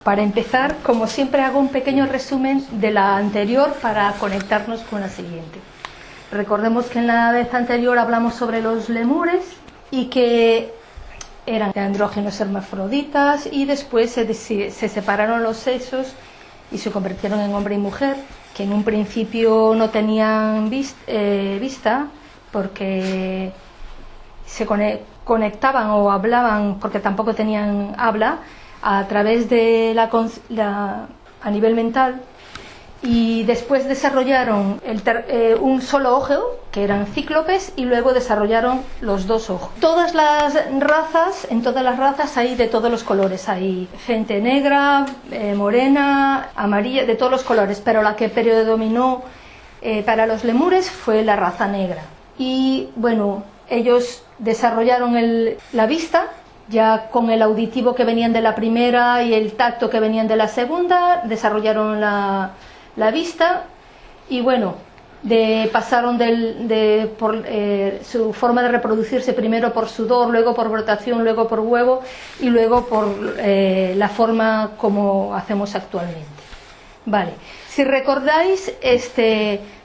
Para empezar, como siempre, hago un pequeño resumen de la anterior para conectarnos con la siguiente. Recordemos que en la vez anterior hablamos sobre los lemures y que eran andrógenos hermafroditas y después se separaron los sexos y se convirtieron en hombre y mujer, que en un principio no tenían vista porque se conectaban o hablaban, porque tampoco tenían habla, a través de a nivel mental, y después desarrollaron un solo ojo, que eran cíclopes, y luego desarrollaron los dos ojos. En todas las razas hay de todos los colores, hay gente negra, morena, amarilla, de todos los colores, pero la que predominó para los lemures fue la raza negra. Y bueno, ellos desarrollaron la vista, ya con el auditivo que venían de la primera y el tacto que venían de la segunda, desarrollaron la vista, y bueno, pasaron por su forma de reproducirse primero por sudor, luego por brotación, luego por huevo y luego por la forma como hacemos actualmente. Vale, si recordáis,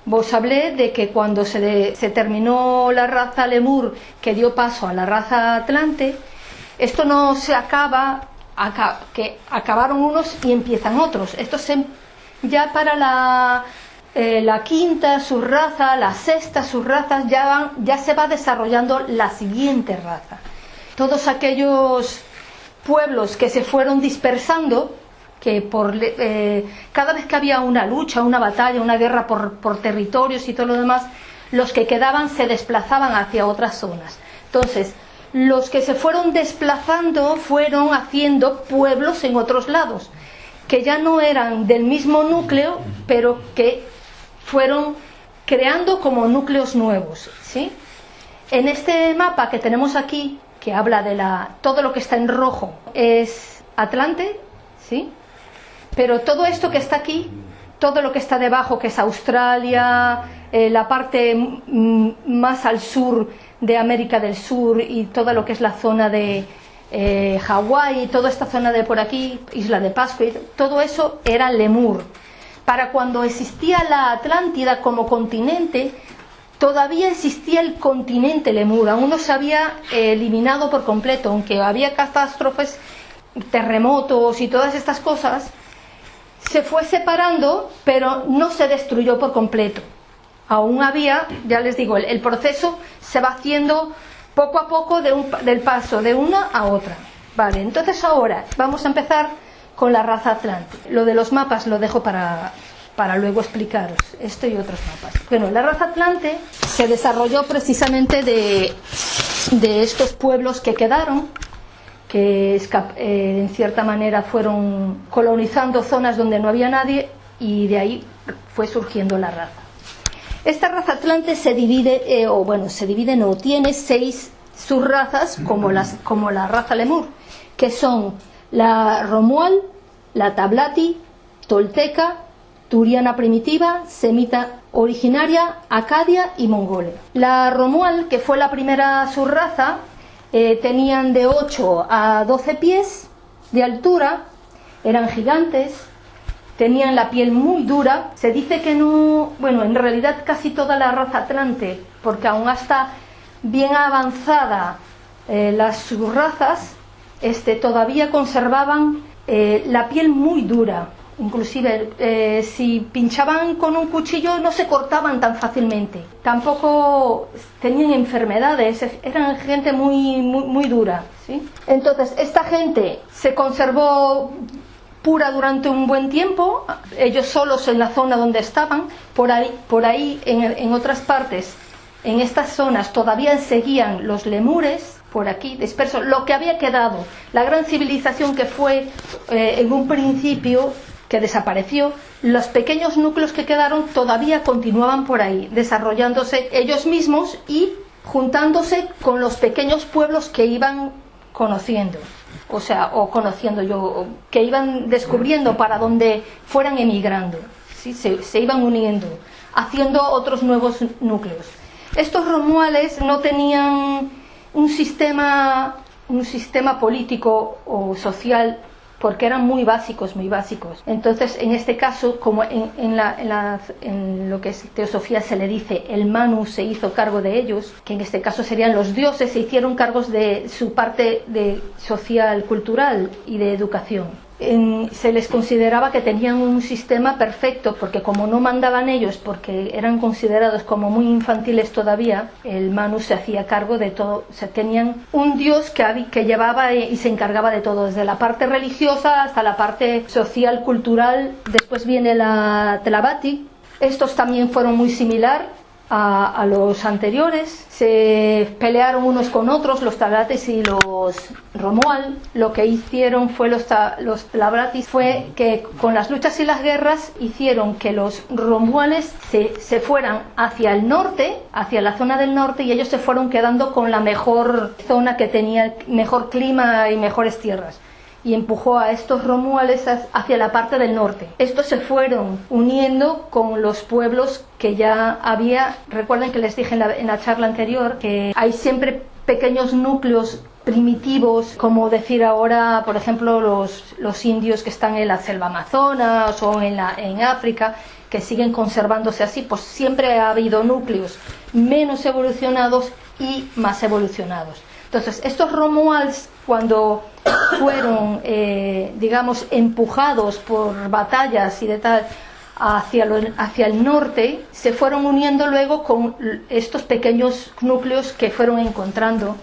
vos hablé de que cuando se terminó la raza lemur, que dio paso a la raza atlante, esto no se acaba, que acabaron unos y empiezan otros. Esto ya para la quinta subraza, la sexta subraza, ya se va desarrollando la siguiente raza. Todos aquellos pueblos que se fueron dispersando, que cada vez que había una lucha, una batalla, una guerra por territorios y todo lo demás, los que quedaban se desplazaban hacia otras zonas. Entonces, los que se fueron desplazando fueron haciendo pueblos en otros lados, que ya no eran del mismo núcleo, pero que fueron creando como núcleos nuevos, ¿sí? En este mapa que tenemos aquí, que habla de todo lo que está en rojo es Atlante, ¿sí? Pero todo esto que está aquí, todo lo que está debajo, que es Australia, la parte más al sur de América del Sur y todo lo que es la zona de Hawái, toda esta zona de por aquí, Isla de Pascua, todo eso era lemur. Para cuando existía la Atlántida como continente, todavía existía el continente lemur, aún no se había eliminado por completo, aunque había catástrofes, terremotos y todas estas cosas, se fue separando, pero no se destruyó por completo. Aún había, ya les digo, el proceso se va haciendo poco a poco del paso de una a otra. Vale, entonces ahora vamos a empezar con la raza atlante. Lo de los mapas lo dejo para luego explicaros, esto y otros mapas. Bueno, la raza atlante se desarrolló precisamente de estos pueblos que quedaron, que en cierta manera fueron colonizando zonas donde no había nadie, y de ahí fue surgiendo la raza. Esta raza atlante tiene 6 subrazas como la raza lemur, que son la romual, la tablati, tolteca, turiana primitiva, semita originaria, acadia y mongolia. La romual, que fue la primera subraza, tenían de 8 a 12 pies de altura, eran gigantes, tenían la piel muy dura. Se dice que no, bueno, en realidad casi toda la raza atlante, porque aún hasta bien avanzada las subrazas, todavía conservaban la piel muy dura. Inclusive si pinchaban con un cuchillo no se cortaban tan fácilmente. Tampoco tenían enfermedades, eran gente muy, muy, muy dura, ¿sí? Entonces esta gente se conservó pura durante un buen tiempo, ellos solos en la zona donde estaban. Por ahí en otras partes, en estas zonas todavía seguían los lemures, por aquí dispersos, lo que había quedado, la gran civilización que fue en un principio, que desapareció. Los pequeños núcleos que quedaron todavía continuaban por ahí, desarrollándose ellos mismos y juntándose con los pequeños pueblos que iban conociendo, que iban descubriendo para donde fueran emigrando, ¿sí? Se iban uniendo, haciendo otros nuevos núcleos. Estos romuales no tenían un sistema político o social porque eran muy básicos, muy básicos. Entonces, en este caso, como en lo que es teosofía se le dice, el Manu se hizo cargo de ellos, que en este caso serían los dioses, se hicieron cargos de su parte de social, cultural y de educación. Se les consideraba que tenían un sistema perfecto, porque como no mandaban ellos, porque eran considerados como muy infantiles todavía, el Manu se hacía cargo de todo. O sea, tenían un dios que llevaba y se encargaba de todo, desde la parte religiosa hasta la parte social, cultural. Después viene la Tlavatli. Estos también fueron muy similar a los anteriores. Se pelearon unos con otros, los Tablatis y los Romuald. Lo que hicieron fue los Tablatis fue que con las luchas y las guerras hicieron que los Romuales se fueran hacia el norte, hacia la zona del norte, y ellos se fueron quedando con la mejor zona, que tenía mejor clima y mejores tierras, y empujó a estos romuales hacia la parte del norte. Estos se fueron uniendo con los pueblos que ya había. Recuerden que les dije en la charla anterior que hay siempre pequeños núcleos primitivos, como decir ahora, por ejemplo, los indios que están en la selva amazonas o en África, que siguen conservándose así. Pues siempre ha habido núcleos menos evolucionados y más evolucionados. Entonces, estos Romuals, cuando fueron, digamos, empujados por batallas y de tal hacia el norte, se fueron uniendo luego con estos pequeños núcleos que fueron encontrando,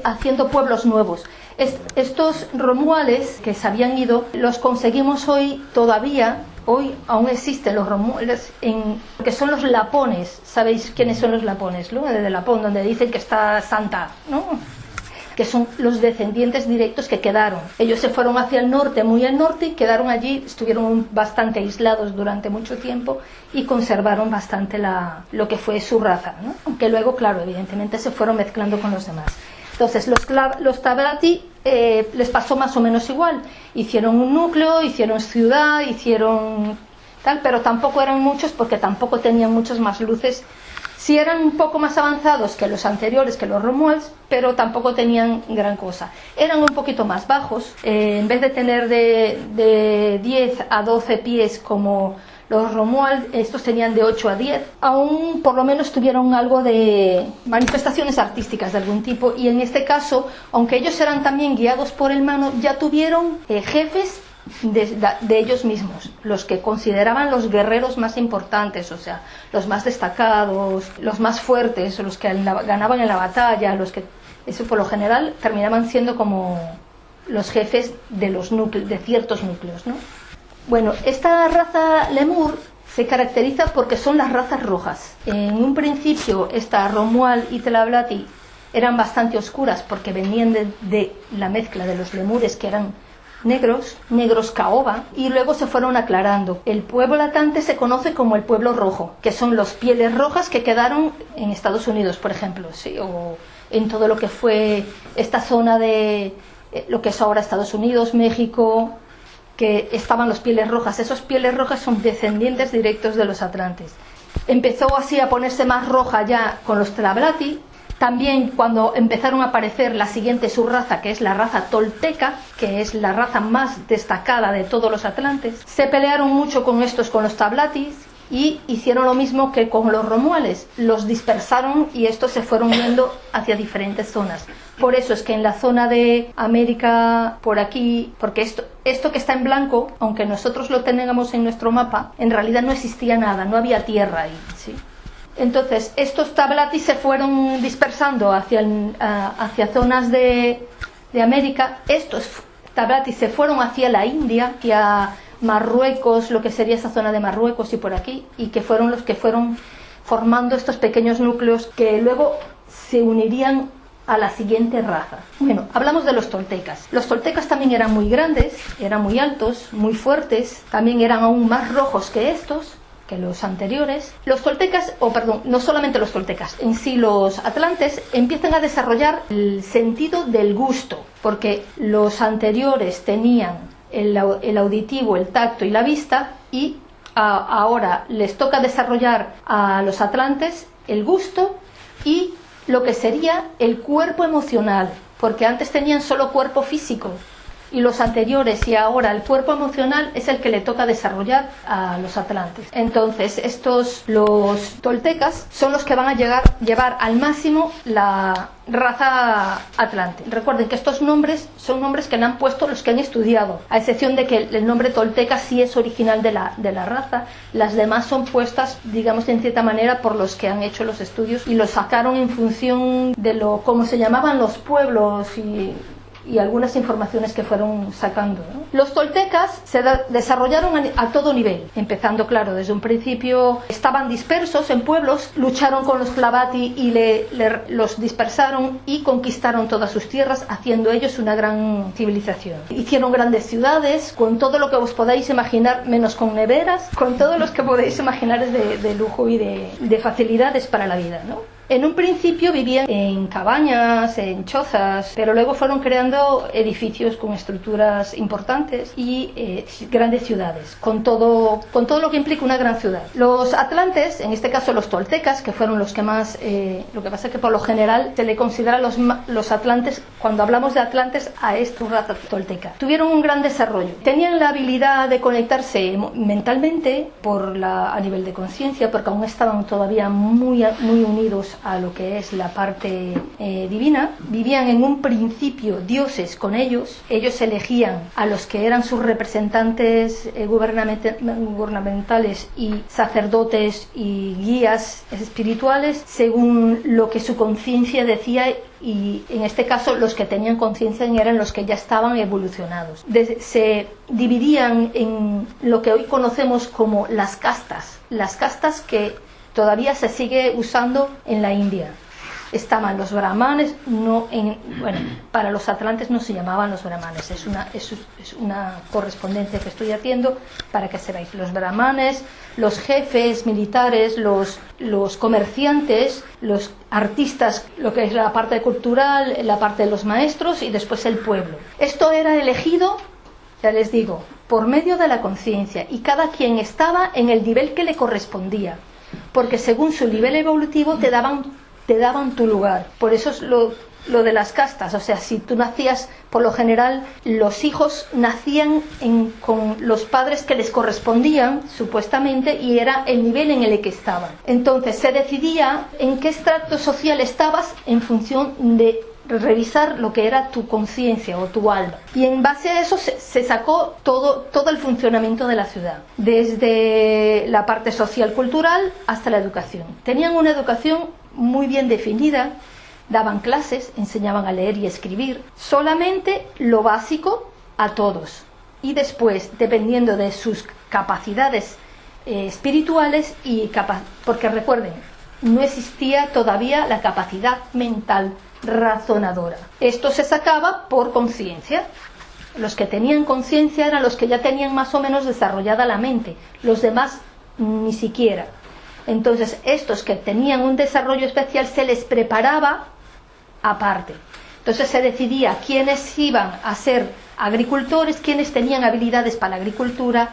haciendo pueblos nuevos. Estos Romuales que se habían ido, los conseguimos hoy todavía. Hoy aún existen los Romuales, que son los lapones. ¿Sabéis quiénes son los lapones, no? De Lapón, donde dicen que está Santa, ¿no? Que son los descendientes directos que quedaron. Ellos se fueron hacia el norte, muy al norte, y quedaron allí, estuvieron bastante aislados durante mucho tiempo y conservaron bastante lo que fue su raza, ¿no? Aunque luego, claro, evidentemente se fueron mezclando con los demás. Entonces, los Tablatis les pasó más o menos igual. Hicieron un núcleo, hicieron ciudad, hicieron tal, pero tampoco eran muchos, porque tampoco tenían muchas más luces. Sí eran un poco más avanzados que los anteriores, que los Romuals, pero tampoco tenían gran cosa. Eran un poquito más bajos. En vez de tener de 10 a 12 pies como los Romuald, estos tenían de 8 a 10. Aún por lo menos tuvieron algo de manifestaciones artísticas de algún tipo, y en este caso, aunque ellos eran también guiados por el Manu, ya tuvieron jefes de ellos mismos, los que consideraban los guerreros más importantes, o sea, los más destacados, los más fuertes, los que ganaban en la batalla, los que, eso por lo general, terminaban siendo como los jefes de los núcleos, de ciertos núcleos, ¿no? Bueno, esta raza lemur se caracteriza porque son las razas rojas. En un principio, esta Romuald y Tlavatli eran bastante oscuras, porque venían de la mezcla de los lemures, que eran negros caoba, y luego se fueron aclarando. El pueblo latante se conoce como el pueblo rojo, que son los pieles rojas que quedaron en Estados Unidos, por ejemplo, ¿sí? O en todo lo que fue esta zona de lo que es ahora Estados Unidos, México, que estaban los pieles rojas. Esos pieles rojas son descendientes directos de los atlantes. Empezó así a ponerse más roja ya con los Tlavatli. También cuando empezaron a aparecer la siguiente subraza, que es la raza tolteca, que es la raza más destacada de todos los atlantes, se pelearon mucho con los Tablatis, y hicieron lo mismo que con los Romuales, los dispersaron y estos se fueron yendo hacia diferentes zonas. Por eso es que en la zona de América, por aquí, porque esto que está en blanco, aunque nosotros lo tengamos en nuestro mapa, en realidad no existía nada, no había tierra ahí, ¿sí? Entonces, estos Tablatis se fueron dispersando hacia zonas de América. Estos Tablatis se fueron hacia la India, hacia Marruecos, lo que sería esa zona de Marruecos y por aquí, y que fueron los que fueron formando estos pequeños núcleos que luego se unirían a la siguiente raza. Bueno, hablamos de los toltecas. Los toltecas también eran muy grandes, eran muy altos, muy fuertes, también eran aún más rojos que estos, que los anteriores. Los toltecas, no solamente los toltecas, en sí los atlantes empiezan a desarrollar el sentido del gusto, porque los anteriores tenían el auditivo, el tacto y la vista, y ahora les toca desarrollar a los atlantes el gusto y lo que sería el cuerpo emocional, porque antes tenían solo cuerpo físico, y los anteriores, y ahora el cuerpo emocional es el que le toca desarrollar a los atlantes. Entonces los toltecas son los que van a llevar al máximo la raza atlante. Recuerden que estos nombres son nombres que le han puesto los que han estudiado, a excepción de que el nombre tolteca sí es original de la raza. Las demás son puestas, digamos, en cierta manera por los que han hecho los estudios y los sacaron en función de cómo se llamaban los pueblos y algunas informaciones que fueron sacando, ¿no? Los toltecas se desarrollaron a todo nivel, empezando, claro, desde un principio estaban dispersos en pueblos, lucharon con los Tlavatli y los dispersaron y conquistaron todas sus tierras, haciendo ellos una gran civilización. Hicieron grandes ciudades con todo lo que os podáis imaginar, menos con neveras, con todo lo que podéis imaginar de lujo y de facilidades para la vida, ¿no? En un principio vivían en cabañas, en chozas, pero luego fueron creando edificios con estructuras importantes y grandes ciudades, con todo lo que implica una gran ciudad. Los atlantes, en este caso los toltecas, que fueron los que más, lo que pasa es que por lo general se le considera los atlantes, cuando hablamos de atlantes, a esta raza tolteca. Tuvieron un gran desarrollo. Tenían la habilidad de conectarse mentalmente a nivel de conciencia, porque aún estaban todavía muy unidos a lo que es la parte divina. Vivían en un principio dioses con ellos elegían a los que eran sus representantes gubernamentales y sacerdotes y guías espirituales según lo que su conciencia decía, y en este caso los que tenían conciencia eran los que ya estaban evolucionados. Se dividían en lo que hoy conocemos como las castas que todavía se sigue usando en la India. Estaban los brahmanes, para los atlantes no se llamaban los brahmanes, es una correspondencia que estoy haciendo para que sepáis. Los brahmanes, los jefes militares, los comerciantes, los artistas, lo que es la parte cultural, la parte de los maestros y después el pueblo. Esto era elegido, ya les digo, por medio de la conciencia, y cada quien estaba en el nivel que le correspondía, porque según su nivel evolutivo te daban tu lugar. Por eso es lo de las castas. O sea, si tú nacías, por lo general los hijos nacían con los padres que les correspondían supuestamente, y era el nivel en el que estaban. Entonces se decidía en qué estrato social estabas en función de revisar lo que era tu conciencia o tu alma, y en base a eso se sacó todo el funcionamiento de la ciudad, desde la parte social cultural hasta la educación. Tenían una educación muy bien definida, daban clases, enseñaban a leer y escribir, solamente lo básico a todos, y después, dependiendo de sus capacidades espirituales porque recuerden, no existía todavía la capacidad mental razonadora. Esto se sacaba por conciencia. Los que tenían conciencia eran los que ya tenían más o menos desarrollada la mente, los demás ni siquiera. Entonces estos que tenían un desarrollo especial se les preparaba aparte. Entonces se decidía quiénes iban a ser agricultores, quiénes tenían habilidades para la agricultura,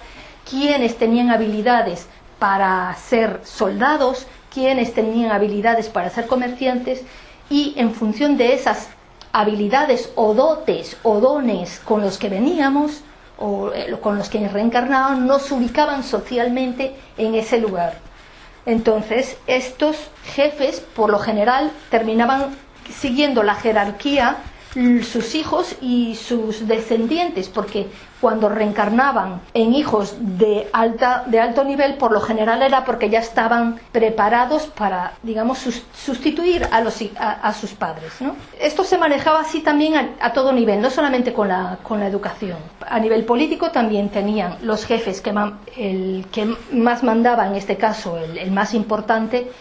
quiénes tenían habilidades para ser soldados, quiénes tenían habilidades para ser comerciantes, y en función de esas habilidades o dotes o dones con los que veníamos o con los que reencarnaban, nos ubicaban socialmente en ese lugar. Entonces estos jefes por lo general terminaban siguiendo la jerarquía sus hijos y sus descendientes, porque cuando reencarnaban en hijos de alto nivel, por lo general era porque ya estaban preparados para, digamos, sustituir a sus padres, ¿no? Esto se manejaba así también a todo nivel, no solamente con la educación. A nivel político también tenían los jefes el que más mandaba, en este caso el más importante,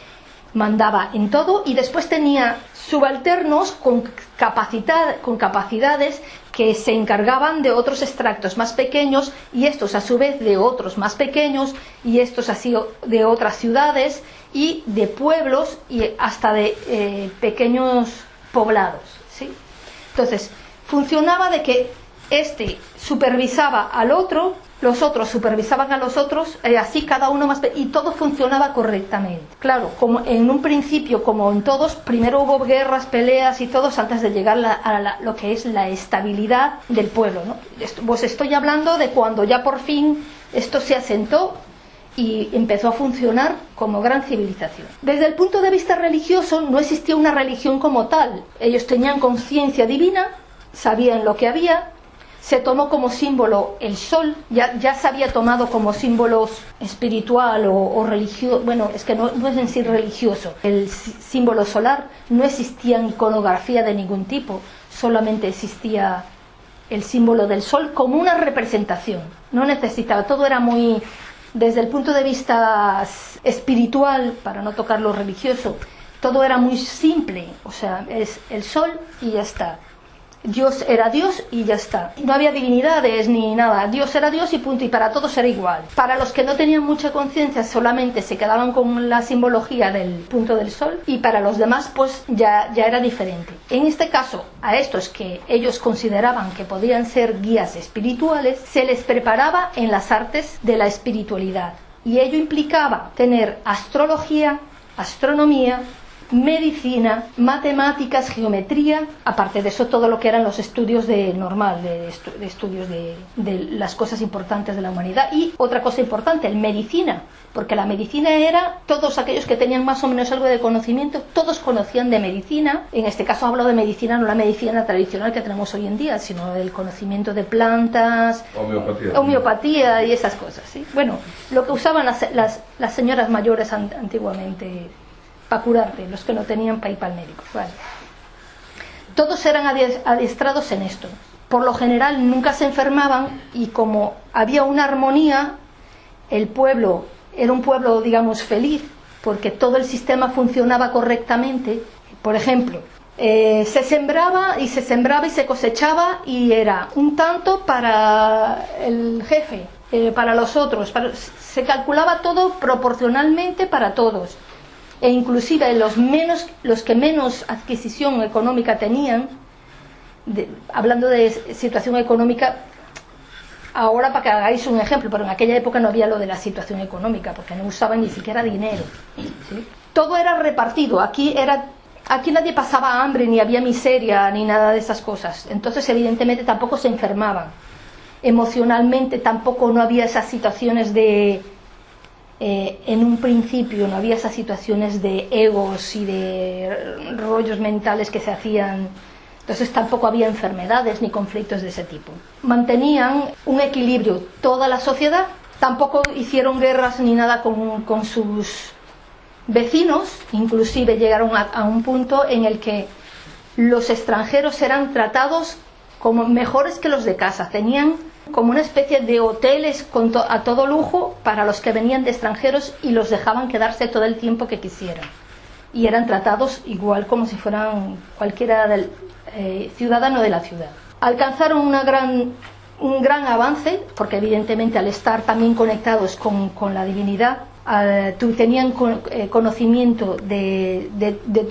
mandaba en todo, y después tenía subalternos con capacidades que se encargaban de otros extractos más pequeños, y estos a su vez de otros más pequeños, y estos así de otras ciudades y de pueblos y hasta de pequeños poblados, ¿sí? Entonces funcionaba de que este supervisaba al otro, los otros supervisaban a los otros, así cada uno más, y todo funcionaba correctamente. Claro, como en un principio, como en todos, primero hubo guerras, peleas y todos antes de llegar a lo que es la estabilidad del pueblo, ¿no? Pues estoy hablando de cuando ya por fin esto se asentó y empezó a funcionar como gran civilización. Desde el punto de vista religioso no existía una religión como tal. Ellos tenían conciencia divina, sabían lo que había. Se tomó como símbolo el sol, ya se había tomado como símbolo espiritual o religioso, bueno, es que no es en sí religioso. El símbolo solar, no existía iconografía de ningún tipo, solamente existía el símbolo del sol como una representación. No necesitaba, todo era muy, desde el punto de vista espiritual, para no tocar lo religioso, todo era muy simple, o sea, es el sol y ya está. Dios era Dios y ya está. No había divinidades ni nada. Dios era Dios y punto. Y para todos era igual. Para los que no tenían mucha conciencia solamente se quedaban con la simbología del punto del sol. Y para los demás pues ya era diferente. En este caso, a estos que ellos consideraban que podían ser guías espirituales, se les preparaba en las artes de la espiritualidad. Y ello implicaba tener astrología, astronomía, medicina, matemáticas, geometría, aparte de eso todo lo que eran los estudios de estudios de las cosas importantes de la humanidad. Y otra cosa importante, el medicina, porque la medicina era, todos aquellos que tenían más o menos algo de conocimiento, todos conocían de medicina. En este caso hablo de medicina, no la medicina tradicional que tenemos hoy en día, sino el conocimiento de plantas, homeopatía y esas cosas, ¿sí? Bueno, lo que usaban las señoras mayores antiguamente para curarte, los que no tenían para ir para el médico, ¿vale? Todos eran adiestrados en esto. Por lo general nunca se enfermaban y como había una armonía, el pueblo era un pueblo, digamos, feliz, porque todo el sistema funcionaba correctamente. Por ejemplo, se sembraba y se cosechaba y era un tanto para el jefe, para los otros, se calculaba todo proporcionalmente para todos. E inclusive los que menos adquisición económica tenían, hablando de situación económica, ahora para que hagáis un ejemplo, pero en aquella época no había lo de la situación económica, porque no usaban ni siquiera dinero, ¿sí? Todo era repartido, aquí nadie pasaba hambre, ni había miseria, ni nada de esas cosas. Entonces evidentemente tampoco se enfermaban. Emocionalmente tampoco no había esas situaciones en un principio no había esas situaciones de egos y de rollos mentales que se hacían. Entonces tampoco había enfermedades ni conflictos de ese tipo. Mantenían un equilibrio toda la sociedad, tampoco hicieron guerras ni nada con sus vecinos, inclusive llegaron a un punto en el que los extranjeros eran tratados como mejores que los de casa, tenían como una especie de hoteles a todo lujo para los que venían de extranjeros y los dejaban quedarse todo el tiempo que quisieran. Y eran tratados igual como si fueran cualquiera ciudadano de la ciudad. Alcanzaron un gran avance, porque evidentemente al estar también conectados con la divinidad, tenían conocimiento de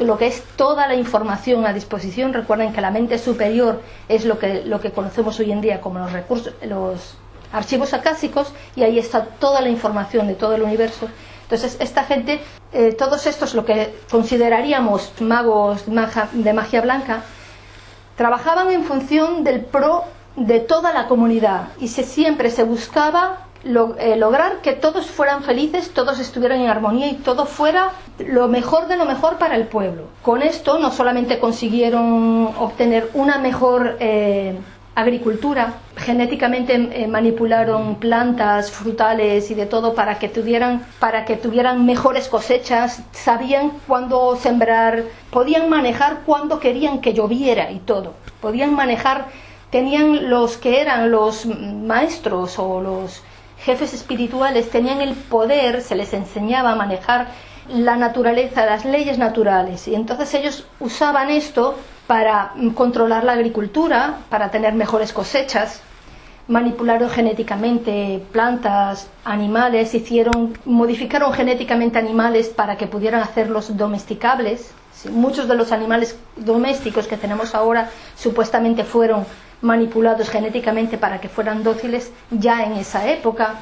lo que es toda la información a disposición. Recuerden que la mente superior es lo que conocemos hoy en día como los archivos acásicos, y ahí está toda la información de todo el universo. Entonces esta gente, todos estos, lo que consideraríamos magos de magia blanca, trabajaban en función del pro de toda la comunidad, y siempre se buscaba lograr que todos fueran felices, todos estuvieran en armonía y todo fuera lo mejor de lo mejor para el pueblo. Con esto no solamente consiguieron obtener una mejor agricultura, genéticamente manipularon plantas, frutales y de todo para que tuvieran mejores cosechas, sabían cuándo sembrar, podían manejar cuándo querían que lloviera y todo, podían manejar, tenían los que eran los maestros o los jefes espirituales, tenían el poder, se les enseñaba a manejar la naturaleza, las leyes naturales, y entonces ellos usaban esto para controlar la agricultura, para tener mejores cosechas, manipularon genéticamente plantas, animales, modificaron genéticamente animales para que pudieran hacerlos domesticables. Muchos de los animales domésticos que tenemos ahora supuestamente fueron manipulados genéticamente para que fueran dóciles ya en esa época.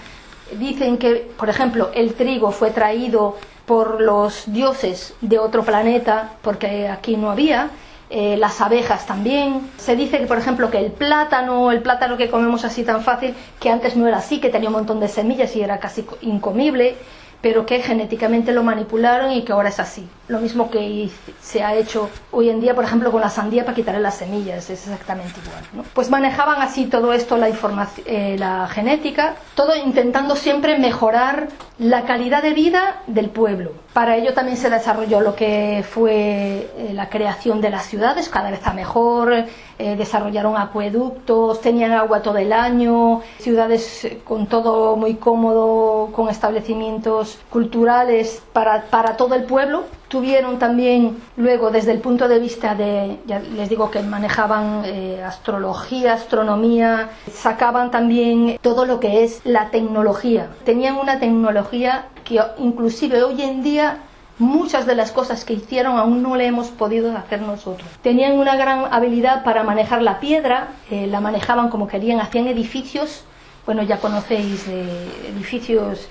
Dicen que, por ejemplo, el trigo fue traído por los dioses de otro planeta porque aquí no había. Las abejas también. Se dice que, por ejemplo, que el plátano que comemos así tan fácil, que antes no era así, que tenía un montón de semillas y era casi incomible, pero que genéticamente lo manipularon y que ahora es así. Lo mismo que se ha hecho hoy en día, por ejemplo, con la sandía para quitarle las semillas, es exactamente igual, ¿no? Pues manejaban así todo esto, la información, la genética, todo intentando siempre mejorar la calidad de vida del pueblo. Para ello también se desarrolló lo que fue la creación de las ciudades, cada vez a mejor, desarrollaron acueductos, tenían agua todo el año, ciudades con todo muy cómodo, con establecimientos culturales para todo el pueblo. Tuvieron también luego, desde el punto de vista de, ya les digo que manejaban astrología, astronomía, sacaban también todo lo que es la tecnología. Tenían una tecnología que inclusive hoy en día muchas de las cosas que hicieron aún no le hemos podido hacer nosotros. Tenían una gran habilidad para manejar la piedra, la manejaban como querían, hacían edificios, bueno, ya conocéis edificios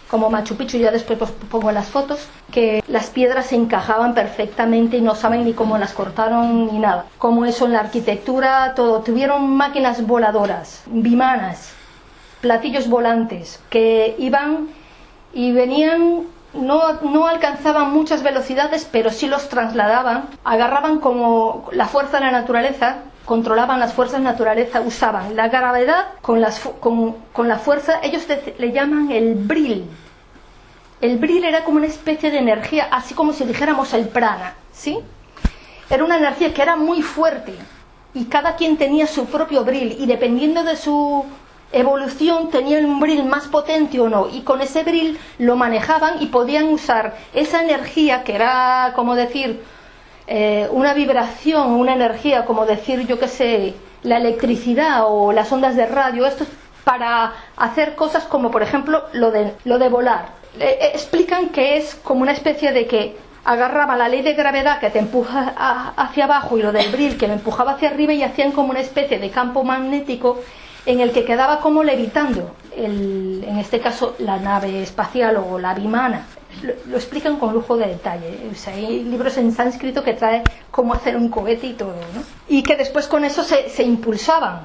como Machu Picchu, ya después os pongo las fotos, que las piedras se encajaban perfectamente y no saben ni cómo las cortaron ni nada. Como eso en la arquitectura, todo. Tuvieron máquinas voladoras, vimanas, platillos volantes, que iban y venían, no alcanzaban muchas velocidades, pero sí los trasladaban, agarraban como la fuerza de la naturaleza, controlaban las fuerzas de la naturaleza, usaban la gravedad con la fuerza. Ellos le llaman el bril. El bril era como una especie de energía, así como si dijéramos el prana, ¿sí? Era una energía que era muy fuerte y cada quien tenía su propio bril y dependiendo de su evolución tenía un bril más potente o no, y con ese bril lo manejaban y podían usar esa energía que era como decir una vibración, una energía, como decir, yo qué sé, la electricidad o las ondas de radio, esto es para hacer cosas como, por ejemplo, lo de volar. Explican que es como una especie de que agarraba la ley de gravedad que te empuja hacia abajo y lo del bril que me empujaba hacia arriba y hacían como una especie de campo magnético en el que quedaba como levitando, en este caso, la nave espacial o la vimana. Lo explican con lujo de detalle. O sea, hay libros en sánscrito que trae cómo hacer un cohete y todo, ¿no? Y que después con eso se impulsaban.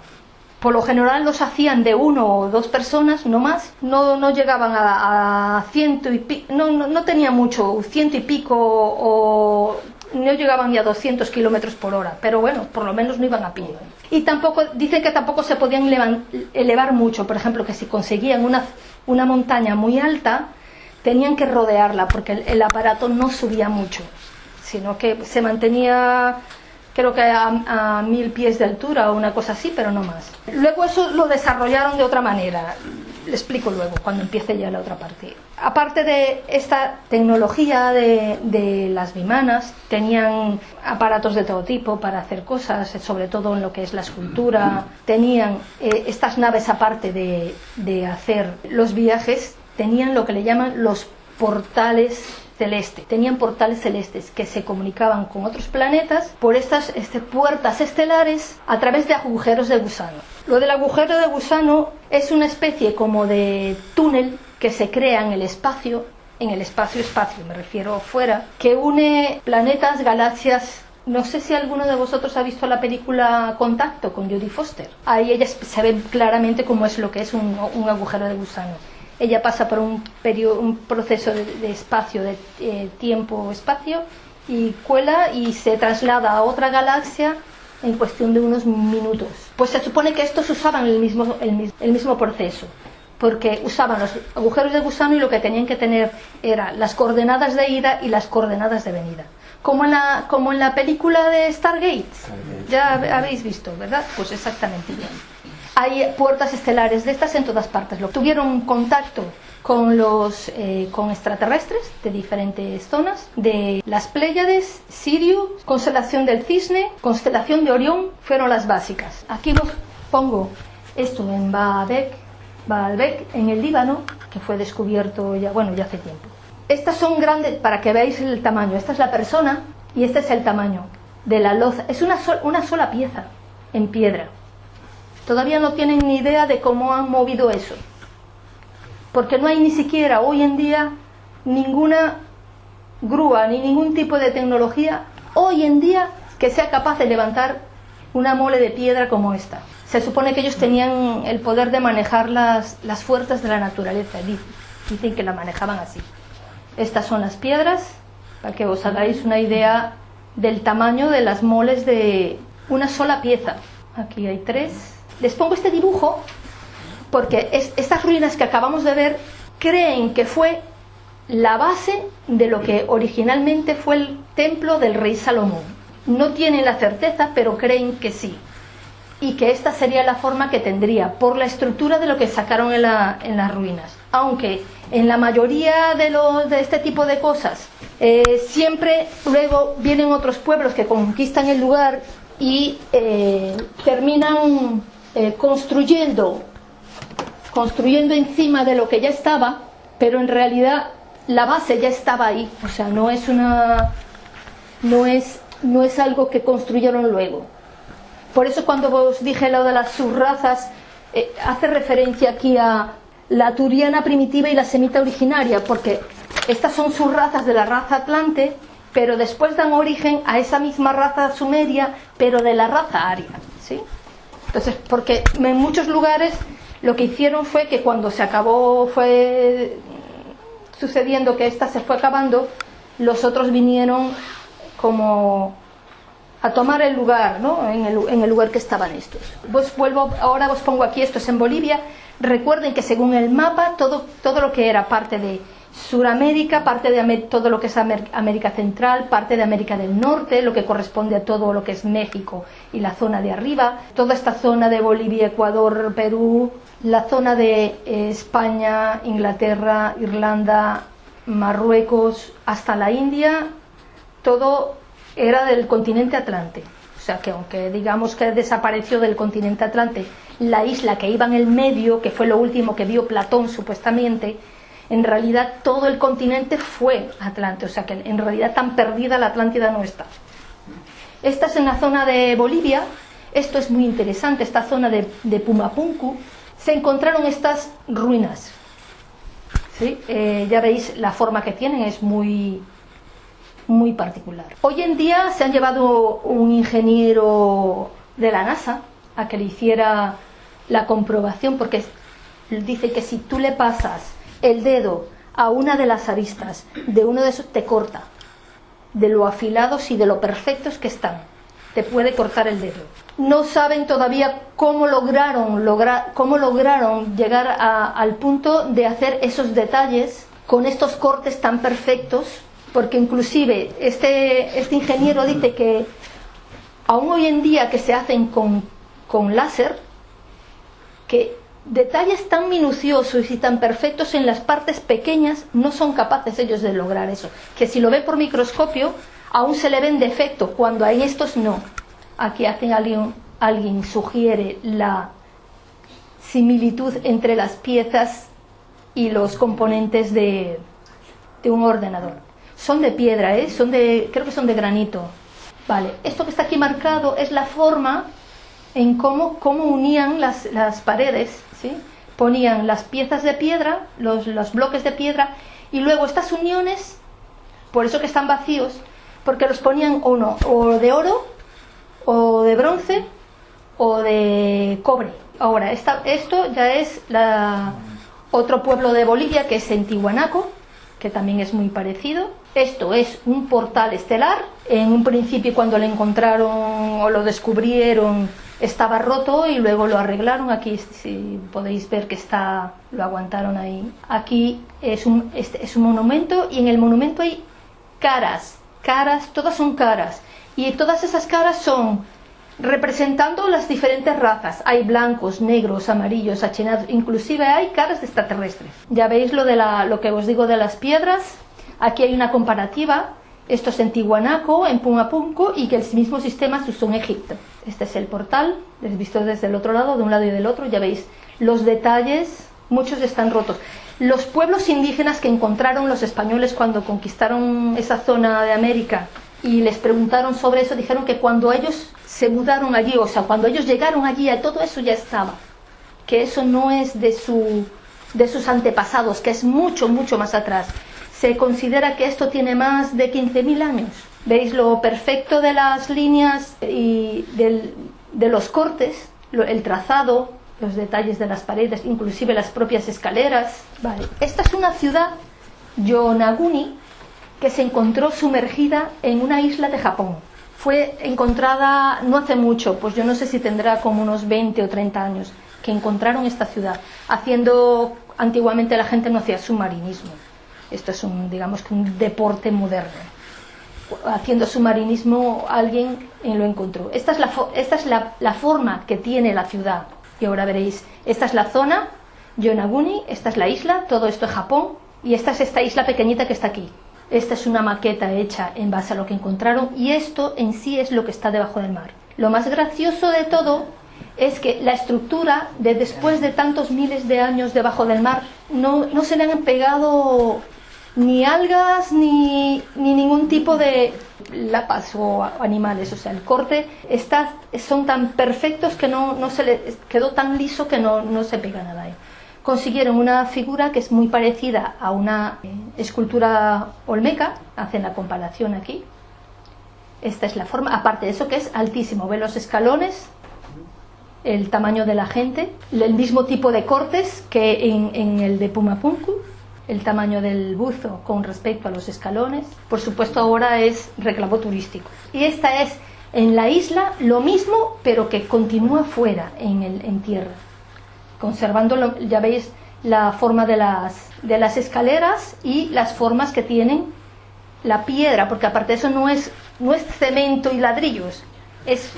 Por lo general los hacían de 1 o 2 personas, no más. No llegaban a ciento y pico, no tenía mucho, 100 y pico, o no llegaban ni a 200 kilómetros por hora, pero bueno, por lo menos no iban a pie. Y tampoco, dicen que tampoco se podían elevar mucho. Por ejemplo, que si conseguían una montaña muy alta, tenían que rodearla porque el aparato no subía mucho, sino que se mantenía, creo que a 1000 pies de altura o una cosa así, pero no más. Luego eso lo desarrollaron de otra manera, le explico luego cuando empiece ya la otra parte. Aparte de esta tecnología de las vimanas, tenían aparatos de todo tipo para hacer cosas, sobre todo en lo que es la escultura. Tenían estas naves, aparte de hacer los viajes, tenían lo que le llaman los portales celestes. Tenían portales celestes que se comunicaban con otros planetas por estas puertas estelares a través de agujeros de gusano. Lo del agujero de gusano es una especie como de túnel que se crea en el espacio me refiero fuera, que une planetas, galaxias. No sé si alguno de vosotros ha visto la película Contacto con Jodie Foster. Ahí ella se ve claramente cómo es lo que es un agujero de gusano. Ella pasa por un proceso de espacio, de tiempo-espacio, y cuela y se traslada a otra galaxia en cuestión de unos minutos. Pues se supone que estos usaban el mismo proceso, porque usaban los agujeros de gusano y lo que tenían que tener era las coordenadas de ida y las coordenadas de venida. Como en la película de Stargate. Ya habéis visto, ¿verdad? Pues exactamente igual. Hay puertas estelares de estas en todas partes. Tuvieron contacto con con extraterrestres de diferentes zonas, de las Pléyades, Sirio, constelación del Cisne, constelación de Orión, fueron las básicas. Aquí os pongo esto en Baalbek, en el Líbano, que fue descubierto ya hace tiempo. Estas son grandes, para que veáis el tamaño. Esta es la persona y este es el tamaño de la loza. Es una sola pieza en piedra. Todavía no tienen ni idea de cómo han movido eso, porque no hay ni siquiera hoy en día ninguna grúa ni ningún tipo de tecnología hoy en día que sea capaz de levantar una mole de piedra como esta. Se supone que ellos tenían el poder de manejar las fuerzas de la naturaleza, dicen que la manejaban así. Estas son las piedras, para que os hagáis una idea del tamaño de las moles de una sola pieza. Aquí hay 3. Les pongo este dibujo porque estas ruinas que acabamos de ver creen que fue la base de lo que originalmente fue el templo del rey Salomón. No tienen la certeza, pero creen que sí, y que esta sería la forma que tendría por la estructura de lo que sacaron en las ruinas. Aunque en la mayoría de este tipo de cosas siempre luego vienen otros pueblos que conquistan el lugar y terminan construyendo encima de lo que ya estaba, pero en realidad la base ya estaba ahí. O sea, no es algo que construyeron luego. Por eso cuando os dije lo de las subrazas, hace referencia aquí a la turiana primitiva y la semita originaria, porque estas son subrazas de la raza atlante, pero después dan origen a esa misma raza sumeria, pero de la raza aria, ¿sí? Entonces, porque en muchos lugares lo que hicieron fue que cuando se acabó, fue sucediendo que esta se fue acabando, los otros vinieron como a tomar el lugar, ¿no? en el lugar que estaban estos. Pues vuelvo, ahora os pongo aquí, esto es en Bolivia. Recuerden que según el mapa, todo lo que era parte de Suramérica, parte de todo lo que es América Central, parte de América del Norte, lo que corresponde a todo lo que es México y la zona de arriba, toda esta zona de Bolivia, Ecuador, Perú, la zona de España, Inglaterra, Irlanda, Marruecos, hasta la India, todo era del continente Atlante. O sea que aunque digamos que desapareció del continente Atlante la isla que iba en el medio, que fue lo último que vio Platón supuestamente, en realidad todo el continente fue Atlante. O sea que en realidad tan perdida la Atlántida no está. Esta es en la zona de Bolivia. Esto es muy interesante, esta zona de Pumapunku. Se encontraron estas ruinas, ¿sí? Ya veis la forma que tienen, es muy particular. Hoy en día se han llevado un ingeniero de la NASA a que le hiciera la comprobación, porque dice que si tú le pasas el dedo a una de las aristas de uno de esos, te corta, de lo afilados y de lo perfectos que están, te puede cortar el dedo. No saben todavía cómo lograron llegar al punto de hacer esos detalles con estos cortes tan perfectos, porque inclusive este ingeniero dice que aún hoy en día que se hacen con láser, que detalles tan minuciosos y tan perfectos en las partes pequeñas no son capaces ellos de lograr eso, que si lo ven por microscopio aún se le ven defectos, cuando en estos no. Aquí alguien sugiere la similitud entre las piezas y los componentes de un ordenador. Son de piedra, creo que son de granito. Vale, esto que está aquí marcado es la forma en cómo unían las paredes, ¿sí? Ponían las piezas de piedra, los bloques de piedra, y luego estas uniones, por eso que están vacíos, porque los ponían o de oro, o de bronce, o de cobre. Ahora, esto ya es otro pueblo de Bolivia, que es en Tiwanaku, que también es muy parecido. Esto es un portal estelar. En un principio, cuando lo encontraron o lo descubrieron, estaba roto y luego lo arreglaron. Aquí, si podéis ver que lo aguantaron ahí. Aquí es un monumento, y en el monumento hay caras, todas son caras, y todas esas caras son representando las diferentes razas. Hay blancos, negros, amarillos, achinados, inclusive hay caras de extraterrestres. Ya veis lo que os digo de las piedras. Aquí hay una comparativa. Esto es en Tiwanaku, en Pumapunku, y que el mismo sistema se usó en Egipto. Este es el portal, visto desde el otro lado, de un lado y del otro. Ya veis los detalles, muchos están rotos. Los pueblos indígenas que encontraron los españoles cuando conquistaron esa zona de América y les preguntaron sobre eso, dijeron que cuando ellos se mudaron allí, o sea, cuando ellos llegaron allí, todo eso ya estaba, que eso no es de sus antepasados, que es mucho, mucho más atrás. Se considera que esto tiene más de 15.000 años. ¿Veis lo perfecto de las líneas y de los cortes, el trazado, los detalles de las paredes, inclusive las propias escaleras? Vale. Esta es una ciudad, Yonaguni, que se encontró sumergida en una isla de Japón. Fue encontrada no hace mucho, pues yo no sé si tendrá como unos 20 o 30 años, que encontraron esta ciudad, antiguamente la gente no hacía submarinismo. Esto es digamos que un deporte moderno. Haciendo submarinismo alguien lo encontró. Esta es la forma que tiene la ciudad. Y ahora veréis, esta es la zona, Yonaguni, esta es la isla, todo esto es Japón, y esta es esta isla pequeñita que está aquí. Esta es una maqueta hecha en base a lo que encontraron, y esto en sí es lo que está debajo del mar. Lo más gracioso de todo es que la estructura de después de tantos miles de años debajo del mar no se le han pegado ni algas ni ningún tipo de lapas o animales, o sea, el corte son tan perfectos que no se le quedó tan liso que no se pega nada ahí. Consiguieron una figura que es muy parecida a una escultura olmeca, hacen la comparación aquí. Esta es la forma, aparte de eso que es altísimo, ve los escalones, el tamaño de la gente, el mismo tipo de cortes que en el de Pumapunku, el tamaño del buzo con respecto a los escalones. Por supuesto ahora es reclamo turístico. Y esta es en la isla lo mismo, pero que continúa fuera, en tierra, conservando, ya veis, la forma de las escaleras y las formas que tienen la piedra, porque aparte de eso no es cemento y ladrillos, es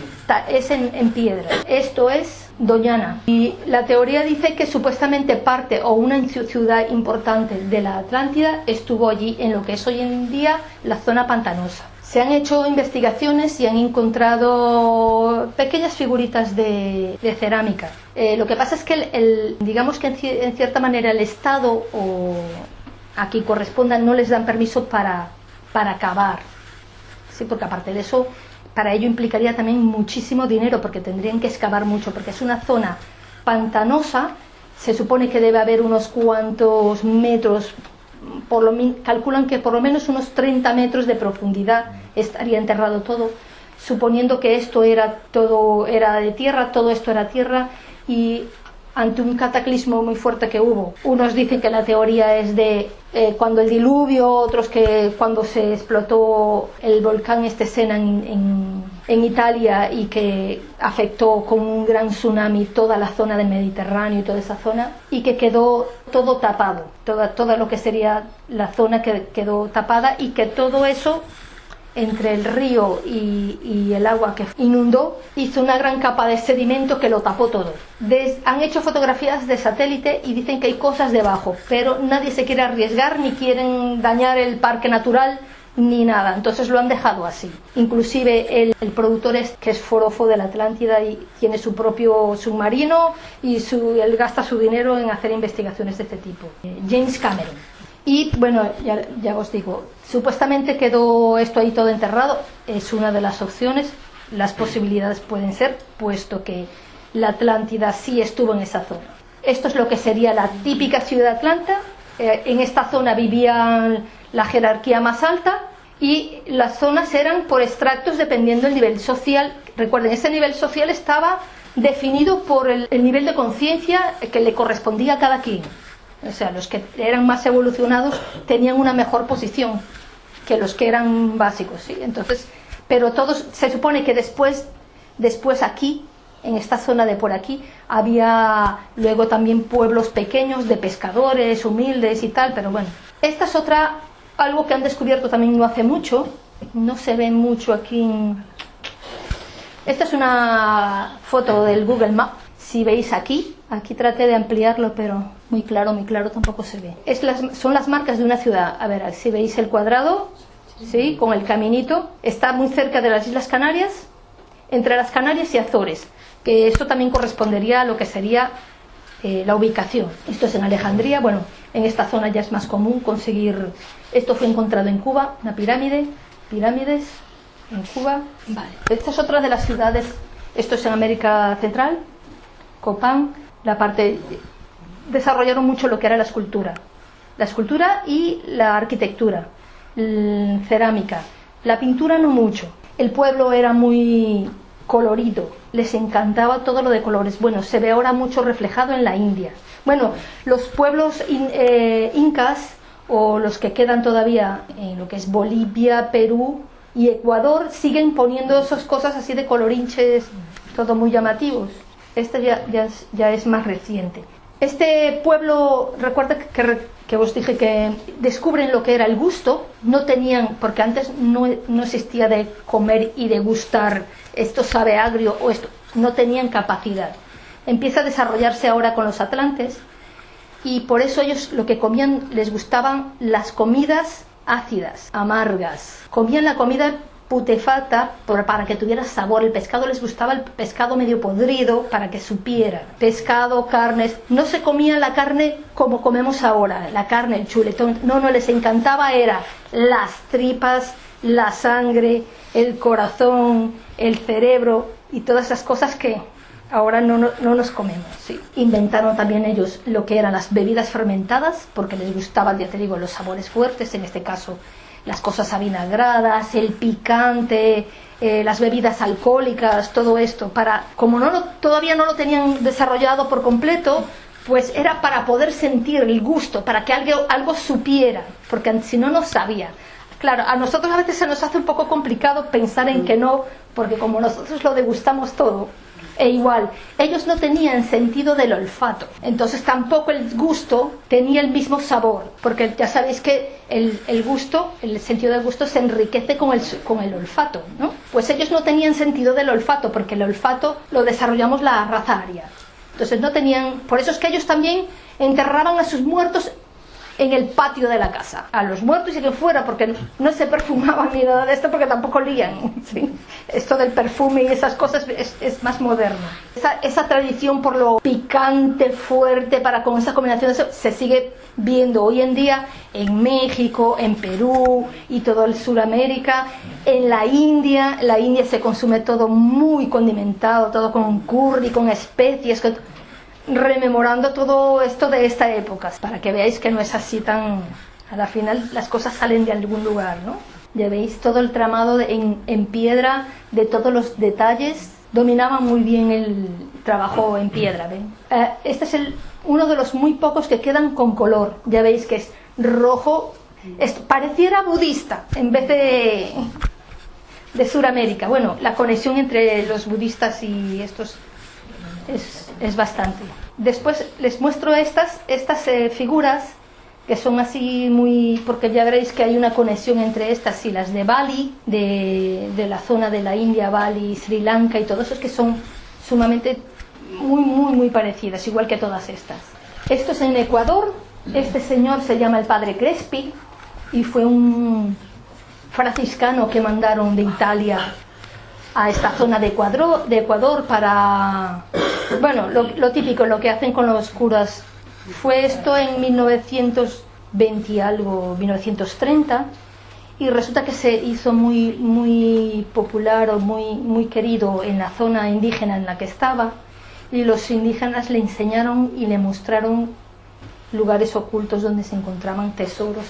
en piedra. Esto es Doñana, y la teoría dice que supuestamente parte o una ciudad importante de la Atlántida estuvo allí, en lo que es hoy en día la zona pantanosa. Se han hecho investigaciones y han encontrado pequeñas figuritas de cerámica. Lo que pasa es que digamos que en cierta manera el Estado o a quien corresponda no les dan permiso para cavar, sí, porque aparte de eso, para ello implicaría también muchísimo dinero, porque tendrían que excavar mucho, porque es una zona pantanosa. Se supone que debe haber unos cuantos metros, calculan que por lo menos unos 30 metros de profundidad estaría enterrado todo, suponiendo que todo era de tierra, todo esto era tierra. Y ante un cataclismo muy fuerte que hubo, unos dicen que la teoría es de cuando el diluvio, otros que cuando se explotó el volcán Sena en Italia y que afectó con un gran tsunami toda la zona del Mediterráneo y toda esa zona, y que quedó todo tapado, toda lo que sería la zona que quedó tapada, y que todo eso entre el río y el agua que inundó hizo una gran capa de sedimento que lo tapó todo. Han hecho fotografías de satélite y dicen que hay cosas debajo, pero nadie se quiere arriesgar ni quieren dañar el parque natural ni nada, entonces lo han dejado así. Inclusive el productor que es forofo de la Atlántida y tiene su propio submarino y él gasta su dinero en hacer investigaciones de este tipo, James Cameron. Y bueno, ya os digo, supuestamente quedó esto ahí todo enterrado, es una de las opciones. Las posibilidades pueden ser, puesto que la Atlántida sí estuvo en esa zona. Esto es lo que sería la típica ciudad de Atlanta. En esta zona vivían la jerarquía más alta, y las zonas eran por extractos dependiendo del nivel social. Recuerden, ese nivel social estaba definido por el nivel de conciencia que le correspondía a cada quien. O sea, los que eran más evolucionados tenían una mejor posición que los que eran básicos, ¿sí? Entonces, pero todos, se supone que después aquí, en esta zona de por aquí, había luego también pueblos pequeños de pescadores, humildes y tal, pero bueno. Esta es algo que han descubierto también no hace mucho, no se ve mucho aquí. Esta es una foto del Google Maps. Si veis aquí traté de ampliarlo, pero muy claro tampoco se ve. Son las marcas de una ciudad. A ver, si veis el cuadrado, ¿sí? Con el caminito, está muy cerca de las Islas Canarias, entre las Canarias y Azores, que esto también correspondería a lo que sería la ubicación. Esto es en Alejandría. Bueno, en esta zona ya es más común conseguir. Esto fue encontrado en Cuba, una pirámides. en Cuba. Vale. Esta es otra de las ciudades, esto es en América Central, Copán, la parte, desarrollaron mucho lo que era la escultura y la arquitectura, cerámica, la pintura no mucho. El pueblo era muy colorido, les encantaba todo lo de colores. Bueno, se ve ahora mucho reflejado en la India. Bueno, los pueblos incas, o los que quedan todavía en lo que es Bolivia, Perú y Ecuador, siguen poniendo esas cosas así de colorinches, todo muy llamativos. Este ya es más reciente. Este pueblo, recuerda que os dije que descubren lo que era el gusto, no tenían, porque antes no existía de comer y degustar, esto sabe agrio o esto, no tenían capacidad. Empieza a desarrollarse ahora con los atlantes, y por eso ellos lo que comían, les gustaban las comidas ácidas, amargas. Comían la comida putefacta para que tuviera sabor. El pescado les gustaba, el pescado medio podrido, para que supiera. Pescado, carnes. No se comía la carne como comemos ahora, la carne, el chuletón. No, les encantaba era las tripas, la sangre, el corazón, el cerebro y todas esas cosas que ahora no nos comemos, ¿sí? Inventaron también ellos lo que eran las bebidas fermentadas, porque les gustaban, ya te digo, los sabores fuertes, en este caso las cosas avinagradas, el picante, las bebidas alcohólicas, todo esto, como todavía no lo tenían desarrollado por completo, pues era para poder sentir el gusto, para que algo supiera, porque si no sabía. Claro, a nosotros a veces se nos hace un poco complicado pensar en que no, porque como nosotros lo degustamos todo, e igual, ellos no tenían sentido del olfato, entonces tampoco el gusto tenía el mismo sabor, porque ya sabéis que el gusto, el sentido del gusto se enriquece con el olfato, ¿no? Pues ellos no tenían sentido del olfato, porque el olfato lo desarrollamos la raza aria, entonces no tenían, por eso es que ellos también enterraban a sus muertos en el patio de la casa, a los muertos y que fuera, porque no se perfumaban ni nada de esto, porque tampoco olían, ¿sí? Esto del perfume y esas cosas es más moderno. Esa tradición por lo picante, fuerte, con esa combinación, se sigue viendo hoy en día en México, en Perú y todo el Sudamérica. En la India se consume todo muy condimentado, todo con curry, con especies, rememorando todo esto de esta época, para que veáis que no es así tan... A la final las cosas salen de algún lugar, ¿no? Ya veis todo el tramado en piedra, de todos los detalles, dominaban muy bien el trabajo en piedra, ¿ven? Este es uno de los muy pocos que quedan con color, ya veis que es rojo, pareciera budista en vez de Sudamérica. Bueno, la conexión entre los budistas y estos es bastante. Después les muestro estas figuras que son así muy, porque ya veréis que hay una conexión entre estas y las de Bali, de la zona de la India, Bali, Sri Lanka y todo eso, que son sumamente muy parecidas, igual que todas estas. Esto es en Ecuador. Este señor se llama el padre Crespi y fue un franciscano que mandaron de Italia a esta zona de Ecuador para, bueno, lo típico, lo que hacen con los curas. Fue esto en 1920 y algo, 1930, y resulta que se hizo muy popular o muy querido en la zona indígena en la que estaba, y los indígenas le enseñaron y le mostraron lugares ocultos donde se encontraban tesoros,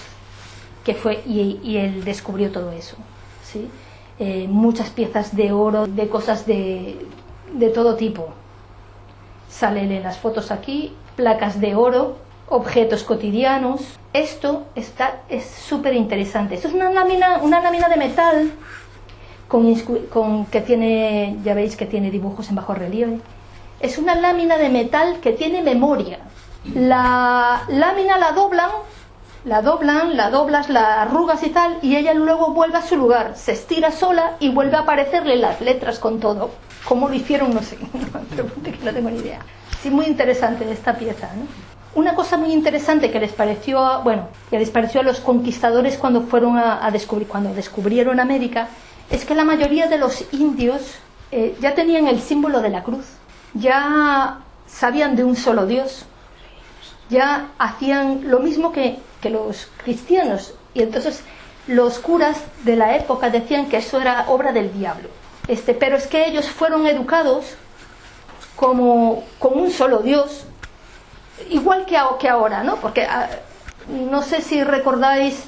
y él descubrió todo eso, ¿sí? Muchas piezas de oro, de cosas de todo tipo. Salen en las fotos aquí, placas de oro, objetos cotidianos. Esto es súper interesante. Esto es una lámina de metal que tiene, ya veis que tiene dibujos en bajo relieve. Es una lámina de metal que tiene memoria. La lámina la doblas, la arrugas y tal, y ella luego vuelve a su lugar, se estira sola y vuelve a aparecerle las letras con todo. ¿Cómo lo hicieron? No sé, no tengo ni idea. Sí, muy interesante esta pieza, ¿no? Una cosa muy interesante que les pareció a los conquistadores cuando fueron cuando descubrieron América, es que la mayoría de los indios ya tenían el símbolo de la cruz, ya sabían de un solo Dios, ya hacían lo mismo que los cristianos, y entonces los curas de la época decían que eso era obra del diablo. Pero es que ellos fueron educados como con un solo Dios, igual que ahora, ¿no? Porque no sé si recordáis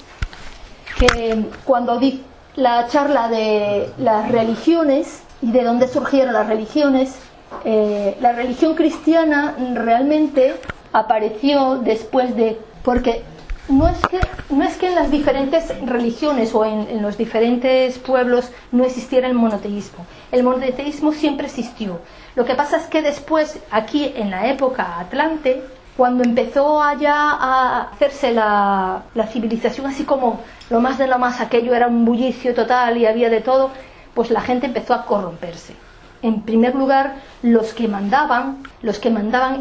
que cuando di la charla de las religiones y de dónde surgieron las religiones, la religión cristiana realmente apareció después de... Porque no es que en las diferentes religiones o en los diferentes pueblos no existiera el monoteísmo. El monoteísmo siempre existió. Lo que pasa es que después, aquí en la época Atlante, cuando empezó allá a hacerse la civilización así como lo más de lo más, aquello era un bullicio total y había de todo, pues la gente empezó a corromperse. En primer lugar, los que mandaban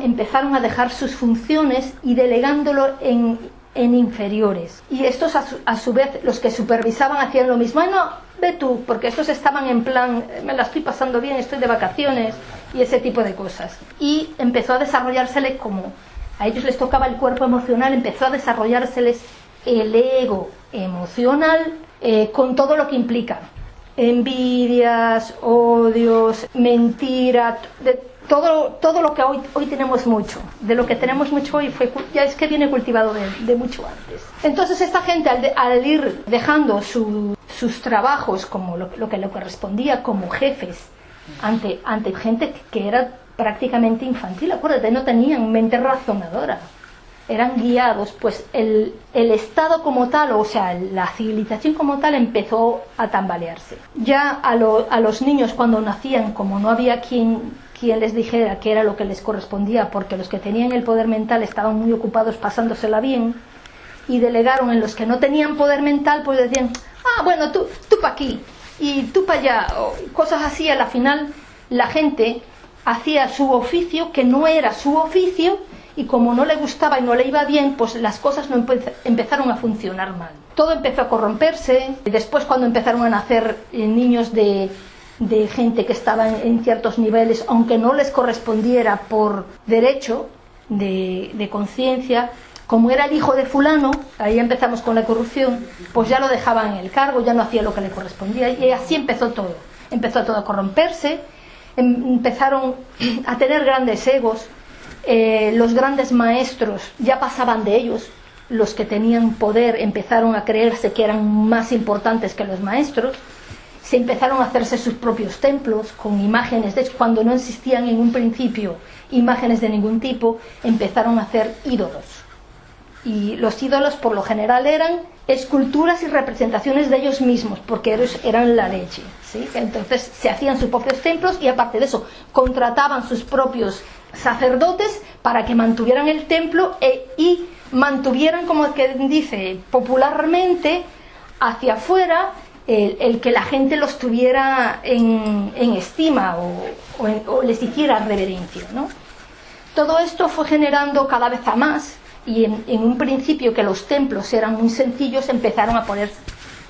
empezaron a dejar sus funciones y delegándolo en inferiores. Y estos a su vez, los que supervisaban hacían lo mismo. No, ve tú, porque estos estaban en plan, me la estoy pasando bien, estoy de vacaciones y ese tipo de cosas. Y empezó a desarrollársele, como a ellos les tocaba el cuerpo emocional, empezó a desarrollárseles el ego emocional, con todo lo que implica. Envidias, odios, mentira, de todo lo que hoy tenemos mucho. De lo que tenemos mucho hoy ya es que viene cultivado de mucho antes. Entonces esta gente, al ir dejando sus trabajos como lo que le correspondía como jefes ante gente que era prácticamente infantil, acuérdate, no tenían mente razonadora, eran guiados, pues el Estado como tal, o sea, la civilización como tal empezó a tambalearse. Ya a los niños cuando nacían, como no había quien les dijera qué era lo que les correspondía, porque los que tenían el poder mental estaban muy ocupados pasándosela bien, y delegaron en los que no tenían poder mental, pues decían, bueno, tú para aquí, y tú para allá, o cosas así. A la final la gente hacía su oficio, que no era su oficio, y como no le gustaba y no le iba bien, pues las cosas no empezaron a funcionar mal. Todo empezó a corromperse, y después cuando empezaron a nacer niños de gente que estaba en ciertos niveles, aunque no les correspondiera por derecho de conciencia, como era el hijo de fulano, ahí empezamos con la corrupción, pues ya lo dejaban en el cargo, ya no hacía lo que le correspondía, y así empezó todo a corromperse. Empezaron a tener grandes egos. Los grandes maestros ya pasaban de ellos, los que tenían poder empezaron a creerse que eran más importantes que los maestros, se empezaron a hacerse sus propios templos con imágenes, de hecho, cuando no existían en un principio imágenes de ningún tipo, empezaron a hacer ídolos, y los ídolos por lo general eran esculturas y representaciones de ellos mismos, porque ellos eran la leche, ¿sí? Entonces se hacían sus propios templos, y aparte de eso contrataban sus propios sacerdotes para que mantuvieran el templo y mantuvieran, como que dice popularmente, hacia afuera el que la gente los tuviera en estima o les hiciera reverencia, ¿no? Todo esto fue generando cada vez a más, y en un principio, que los templos eran muy sencillos, empezaron a poner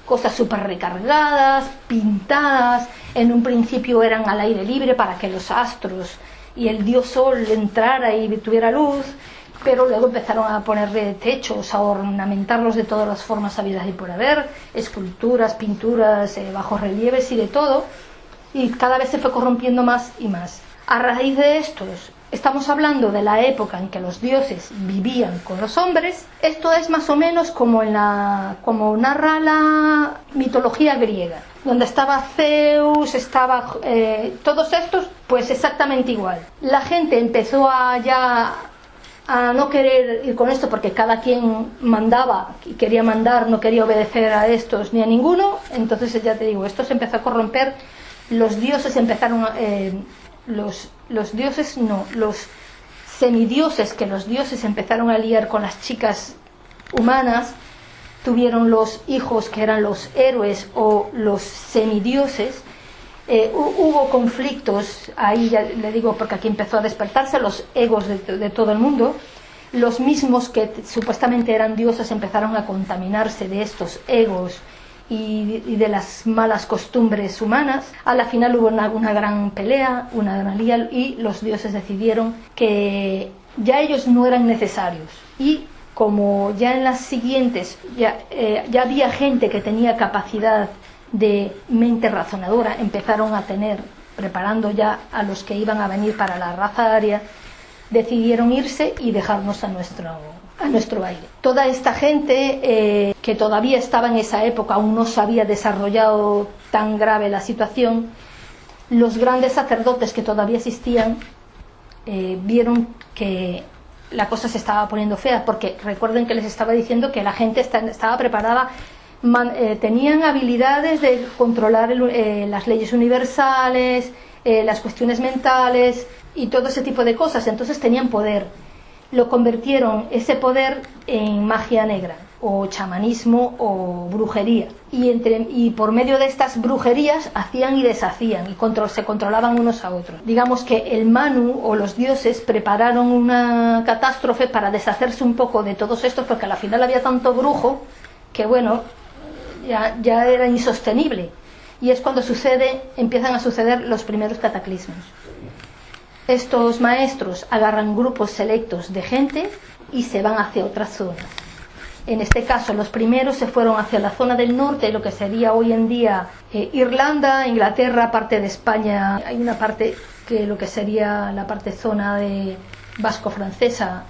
cosas súper recargadas, pintadas. En un principio eran al aire libre para que los astros y el dios sol entrara y tuviera luz, pero luego empezaron a ponerle techos, a ornamentarlos de todas las formas habidas y por haber, esculturas, pinturas, bajorrelieves y de todo, y cada vez se fue corrompiendo más y más. A raíz de estos, estamos hablando de la época en que los dioses vivían con los hombres. Esto es más o menos como narra la mitología griega, donde estaba Zeus, todos estos, pues exactamente igual. La gente empezó a no querer ir con esto, porque cada quien mandaba y quería mandar, no quería obedecer a estos ni a ninguno. Entonces, ya te digo, esto se empezó a corromper. Los dioses empezaron los semidioses, que los dioses empezaron a liar con las chicas humanas, tuvieron los hijos que eran los héroes o los semidioses. Hubo conflictos, ahí ya le digo, porque aquí empezó a despertarse los egos de todo el mundo. Los mismos que supuestamente eran dioses empezaron a contaminarse de estos egos y de las malas costumbres humanas. A la final hubo una gran pelea, una gran lía, y los dioses decidieron que ya ellos no eran necesarios, y como ya en las siguientes ya había gente que tenía capacidad de mente razonadora, empezaron a tener, preparando ya a los que iban a venir para la raza aria, decidieron irse y dejarnos a nuestro aire. Toda esta gente que todavía estaba en esa época, aún no se había desarrollado tan grave la situación, los grandes sacerdotes que todavía existían vieron que la cosa se estaba poniendo fea, porque recuerden que les estaba diciendo que la gente estaba preparada, tenían habilidades de controlar las leyes universales, las cuestiones mentales y todo ese tipo de cosas, entonces tenían poder. Lo convirtieron ese poder en magia negra o chamanismo o brujería, y por medio de estas brujerías hacían y deshacían y se controlaban unos a otros. Digamos que el Manu o los dioses prepararon una catástrofe para deshacerse un poco de todos estos, porque al final había tanto brujo que bueno, ya era insostenible, y es cuando empiezan a suceder los primeros cataclismos. Estos maestros agarran grupos selectos de gente y se van hacia otras zonas. En este caso, los primeros se fueron hacia la zona del norte, lo que sería hoy en día Irlanda, Inglaterra, parte de España. Hay una parte que lo que sería la parte zona de vasco-francesa,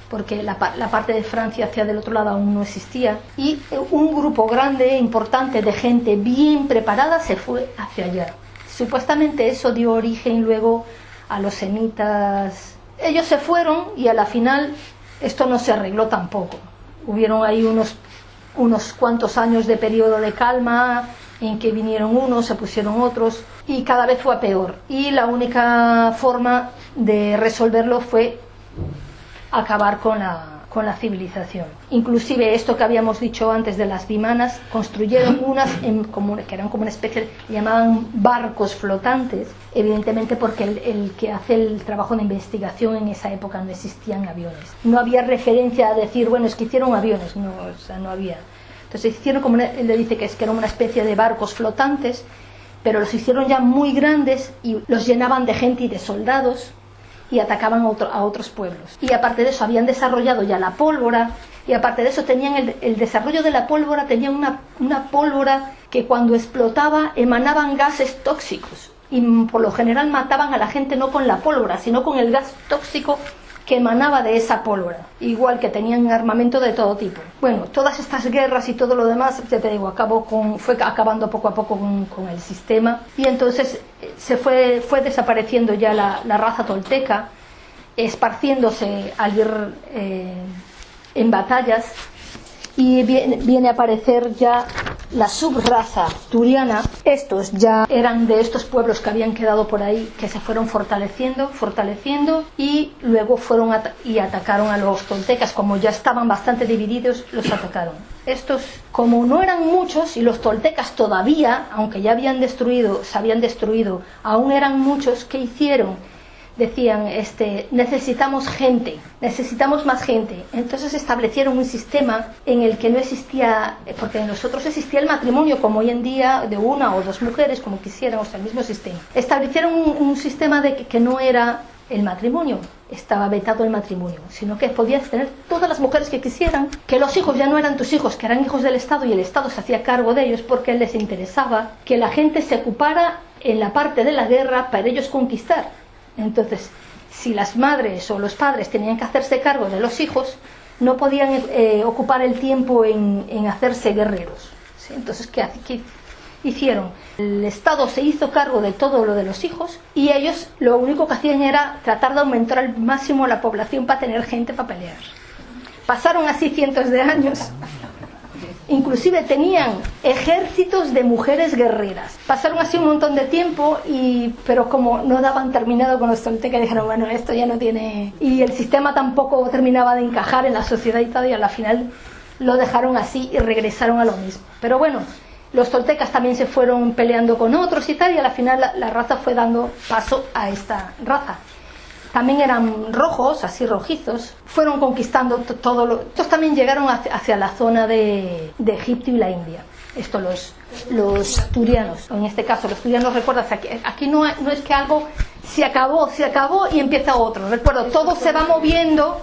porque la parte de Francia hacia del otro lado aún no existía. Y un grupo grande, importante, de gente bien preparada se fue hacia allá. Supuestamente eso dio origen luego a los semitas. Ellos se fueron y a la final esto no se arregló tampoco. Hubieron ahí unos cuantos años de periodo de calma en que vinieron unos, se pusieron otros y cada vez fue a peor. Y la única forma de resolverlo fue acabar con la civilización. Inclusive esto que habíamos dicho antes de las vimanas, construyeron unas que eran como una especie, llamaban barcos flotantes, evidentemente porque el que hace el trabajo de investigación en esa época no existían aviones. No había referencia a decir, bueno, es que hicieron aviones, no, o sea, no había. Entonces hicieron él le dice que era una especie de barcos flotantes, pero los hicieron ya muy grandes y los llenaban de gente y de soldados, y atacaban a otros pueblos. Y aparte de eso habían desarrollado ya la pólvora, y aparte de eso tenían el desarrollo de la pólvora, tenían una pólvora que cuando explotaba emanaban gases tóxicos, y por lo general mataban a la gente no con la pólvora, sino con el gas tóxico que emanaba de esa pólvora, igual que tenían armamento de todo tipo. Bueno, todas estas guerras y todo lo demás, ya te digo, fue acabando poco a poco con el sistema, y entonces fue desapareciendo ya la raza tolteca, esparciéndose al ir en batallas, y viene a aparecer ya la subraza turiana. Estos ya eran de estos pueblos que habían quedado por ahí, que se fueron fortaleciendo, y luego fueron y atacaron a los toltecas. Como ya estaban bastante divididos, los atacaron. Estos, como no eran muchos, y los toltecas todavía, aunque ya se habían destruido, aún eran muchos, ¿qué hicieron? Decían, necesitamos gente, necesitamos más gente. Entonces establecieron un sistema en el que no existía, porque en nosotros existía el matrimonio, como hoy en día, de una o dos mujeres, como quisieran, o sea, el mismo sistema. Establecieron un sistema de que no era el matrimonio, estaba vetado el matrimonio, sino que podías tener todas las mujeres que quisieran, que los hijos ya no eran tus hijos, que eran hijos del Estado, y el Estado se hacía cargo de ellos porque les interesaba que la gente se ocupara en la parte de la guerra para ellos conquistar. Entonces, si las madres o los padres tenían que hacerse cargo de los hijos, no podían ocupar el tiempo en hacerse guerreros, ¿sí? Entonces, ¿qué hicieron? El Estado se hizo cargo de todo lo de los hijos, y ellos lo único que hacían era tratar de aumentar al máximo la población para tener gente para pelear. Pasaron así cientos de años. Inclusive tenían ejércitos de mujeres guerreras. Pasaron así un montón de tiempo, pero como no daban terminado con los toltecas, dijeron, bueno, esto ya no tiene... Y el sistema tampoco terminaba de encajar en la sociedad y tal, y al final lo dejaron así y regresaron a lo mismo. Pero bueno, los toltecas también se fueron peleando con otros y tal, y al final la raza fue dando paso a esta raza. También eran rojos, así rojizos, fueron conquistando Estos también llegaron hacia la zona de Egipto y la India. Esto los turianos, en este caso los turianos, recuerdas, aquí no es que algo se acabó y empieza otro. Recuerdo, todo se va moviendo.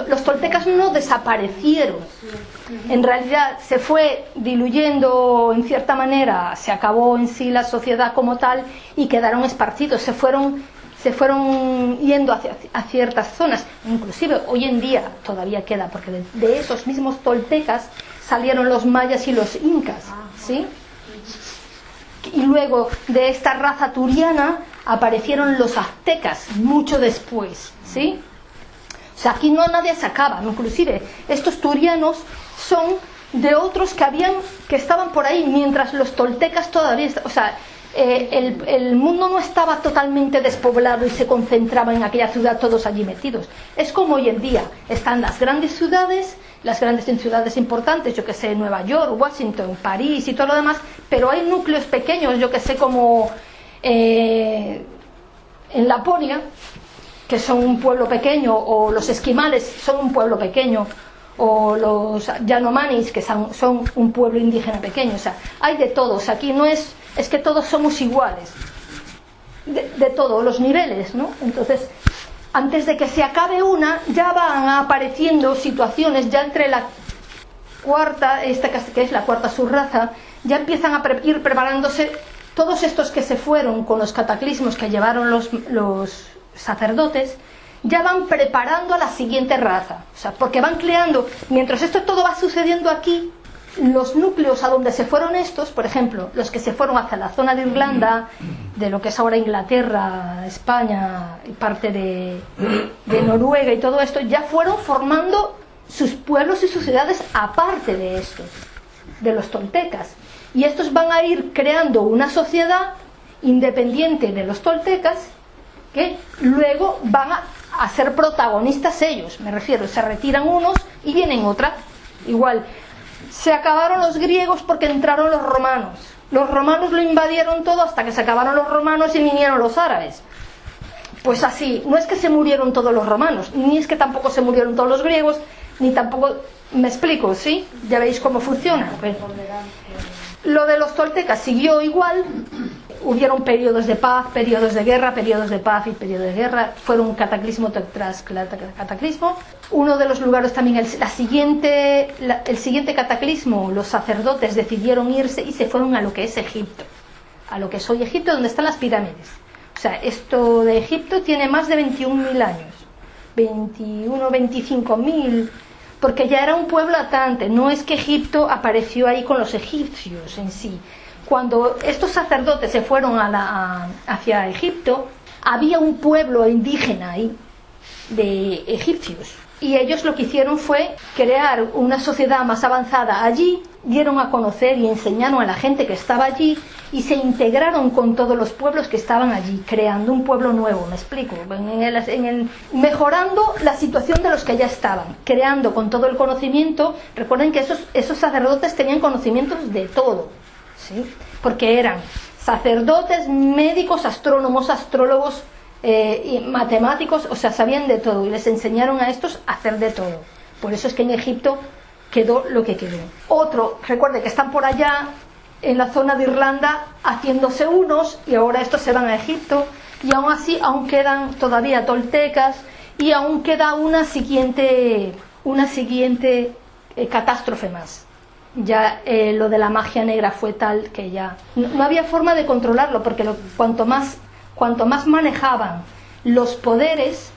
Los toltecas no desaparecieron. En realidad se fue diluyendo en cierta manera, se acabó en sí la sociedad como tal y quedaron esparcidos, se fueron yendo a ciertas zonas. Inclusive hoy en día todavía queda, porque de esos mismos toltecas salieron los mayas y los incas, ¿sí? Y luego de esta raza turiana aparecieron los aztecas mucho después, ¿sí? O sea, aquí no nadie se acaba. Inclusive estos turianos son de otros que estaban por ahí, mientras los toltecas todavía, o sea, el mundo no estaba totalmente despoblado y se concentraba en aquella ciudad todos allí metidos. Es como hoy en día, están las grandes ciudades importantes, yo que sé, Nueva York, Washington, París y todo lo demás, pero hay núcleos pequeños, yo que sé, como en Laponia, que son un pueblo pequeño, o los esquimales son un pueblo pequeño, o los yanomamis, que son un pueblo indígena pequeño. O sea, hay de todos. Aquí no es que todos somos iguales, de todos los niveles, ¿no? Entonces, antes de que se acabe una, ya van apareciendo situaciones, ya entre la cuarta, esta que es la cuarta subraza, ya empiezan a ir preparándose todos estos que se fueron con los cataclismos que llevaron los sacerdotes, ya van preparando a la siguiente raza. O sea, porque van creando, mientras esto todo va sucediendo aquí, los núcleos a donde se fueron estos, por ejemplo, los que se fueron hacia la zona de Irlanda, de lo que es ahora Inglaterra, España y parte de Noruega y todo esto, ya fueron formando sus pueblos y sus ciudades aparte de estos, de los toltecas. Y estos van a ir creando una sociedad independiente de los toltecas, que luego van a ser protagonistas ellos. Me refiero, se retiran unos y vienen otra. Igual, se acabaron los griegos porque entraron los romanos. Los romanos lo invadieron todo hasta que se acabaron los romanos y vinieron los árabes. Pues así, no es que se murieron todos los romanos, ni es que tampoco se murieron todos los griegos, ni tampoco... ¿Me explico? ¿Sí? Ya veis cómo funciona. Bueno, lo de los toltecas siguió igual. Hubieron periodos de paz, periodos de guerra, periodos de paz y periodos de guerra. Fueron un cataclismo tras cataclismo. Uno de los lugares también, el siguiente cataclismo, los sacerdotes decidieron irse y se fueron a lo que es Egipto. A lo que es hoy Egipto, donde están las pirámides. O sea, esto de Egipto tiene más de 21.000 años. 21, 25.000... Porque ya era un pueblo atante. No es que Egipto apareció ahí con los egipcios en sí. Cuando estos sacerdotes se fueron hacia Egipto, había un pueblo indígena ahí, de egipcios. Y ellos lo que hicieron fue crear una sociedad más avanzada allí, dieron a conocer y enseñaron a la gente que estaba allí y se integraron con todos los pueblos que estaban allí, creando un pueblo nuevo, me explico, mejorando la situación de los que ya estaban, creando con todo el conocimiento. Recuerden que esos sacerdotes tenían conocimientos de todo, ¿sí? Porque eran sacerdotes, médicos, astrónomos, astrólogos, y matemáticos, o sea, sabían de todo y les enseñaron a estos a hacer de todo. Por eso es que en Egipto quedó lo que quedó. Otro, recuerde que están por allá en la zona de Irlanda haciéndose unos y ahora estos se van a Egipto y aún así aún quedan todavía toltecas y aún queda una siguiente catástrofe más. Ya lo de la magia negra fue tal que ya no había forma de controlarlo, porque cuanto más manejaban los poderes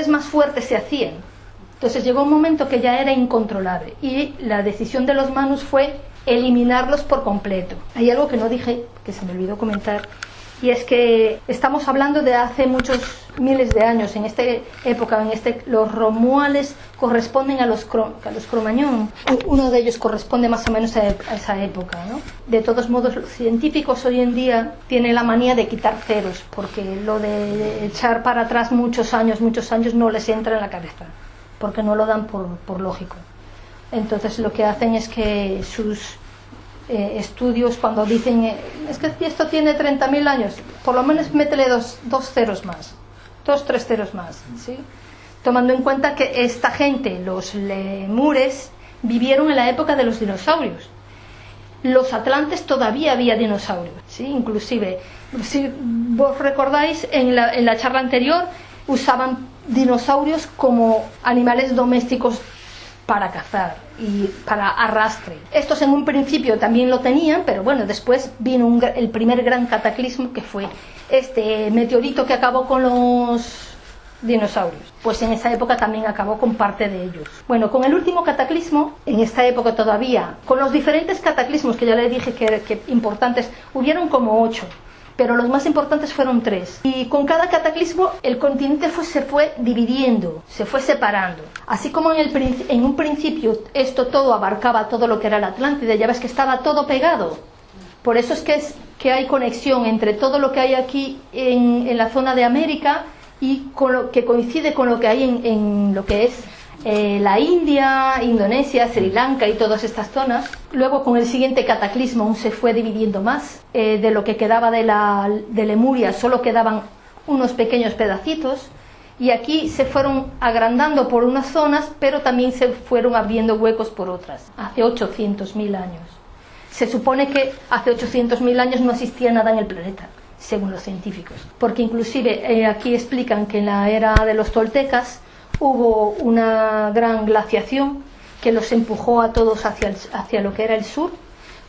más fuertes se hacían. Entonces llegó un momento que ya era incontrolable y la decisión de los manus fue eliminarlos por completo. Hay algo que no dije, que se me olvidó comentar, y es que estamos hablando de hace muchos miles de años. En esta época, los romuales corresponden a los cromañón. Uno de ellos corresponde más o menos a esa época, ¿no? De todos modos, los científicos hoy en día tienen la manía de quitar ceros, porque lo de echar para atrás muchos años no les entra en la cabeza, porque no lo dan por lógico. Entonces lo que hacen es que sus estudios, cuando dicen es que esto tiene 30.000 años, por lo menos métele dos ceros más, 3 ceros más, ¿sí? Tomando en cuenta que esta gente, los lemures, vivieron en la época de los dinosaurios. Los atlantes todavía había dinosaurios, ¿sí? Inclusive si vos recordáis, en la charla anterior usaban dinosaurios como animales domésticos para cazar y para arrastre. Estos en un principio también lo tenían, pero bueno, después vino el primer gran cataclismo, que fue este meteorito que acabó con los dinosaurios. Pues en esa época también acabó con parte de ellos. Bueno, con el último cataclismo, en esta época todavía, con los diferentes cataclismos que ya les dije que importantes, hubieron como 8, pero los más importantes fueron 3. Y con cada cataclismo el continente se fue dividiendo, se fue separando. Así como en un principio esto todo abarcaba todo lo que era la Atlántida, ya ves que estaba todo pegado. Por eso es que hay conexión entre todo lo que hay aquí en la zona de América y con lo que coincide con lo que hay en lo que es la India, Indonesia, Sri Lanka y todas estas zonas. Luego con el siguiente cataclismo aún se fue dividiendo más. De lo que quedaba de Lemuria solo quedaban unos pequeños pedacitos, y aquí se fueron agrandando por unas zonas, pero también se fueron abriendo huecos por otras, hace 800.000 años. Se supone que hace 800.000 años no existía nada en el planeta, según los científicos, porque inclusive aquí explican que en la era de los toltecas hubo una gran glaciación que los empujó a todos hacia lo que era el sur,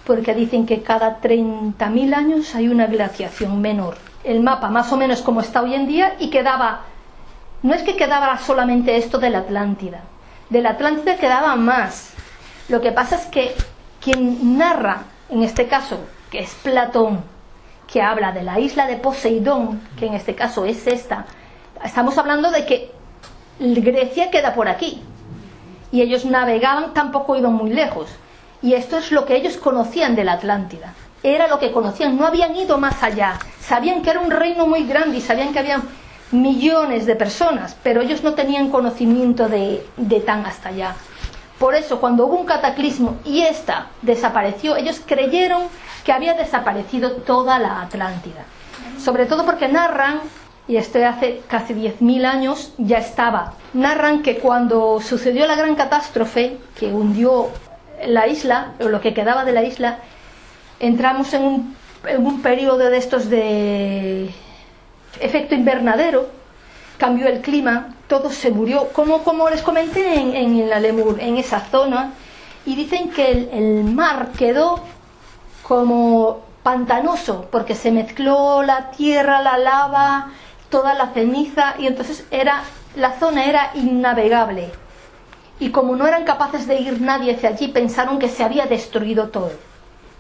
porque dicen que cada 30.000 años hay una glaciación menor. El mapa más o menos como está hoy en día, y no es que quedaba solamente esto de la Atlántida quedaba más. Lo que pasa es que quien narra, en este caso, que es Platón, que habla de la isla de Poseidón, que en este caso es esta, estamos hablando de que Grecia queda por aquí, y ellos navegaban, tampoco iban muy lejos, y esto es lo que ellos conocían de la Atlántida, era lo que conocían, no habían ido más allá. Sabían que era un reino muy grande y sabían que había millones de personas, pero ellos no tenían conocimiento de tan hasta allá. Por eso, cuando hubo un cataclismo y esta desapareció, ellos creyeron que había desaparecido toda la Atlántida. Sobre todo porque narran, y esto hace casi 10.000 años ya estaba, narran que cuando sucedió la gran catástrofe que hundió la isla, o lo que quedaba de la isla, entramos en un periodo de estos de efecto invernadero, cambió el clima, todo se murió, como les comenté en la Lemur, en esa zona, y dicen que el mar quedó como pantanoso, porque se mezcló la tierra, la lava, toda la ceniza, y entonces la zona era innavegable, y como no eran capaces de ir nadie hacia allí, pensaron que se había destruido todo.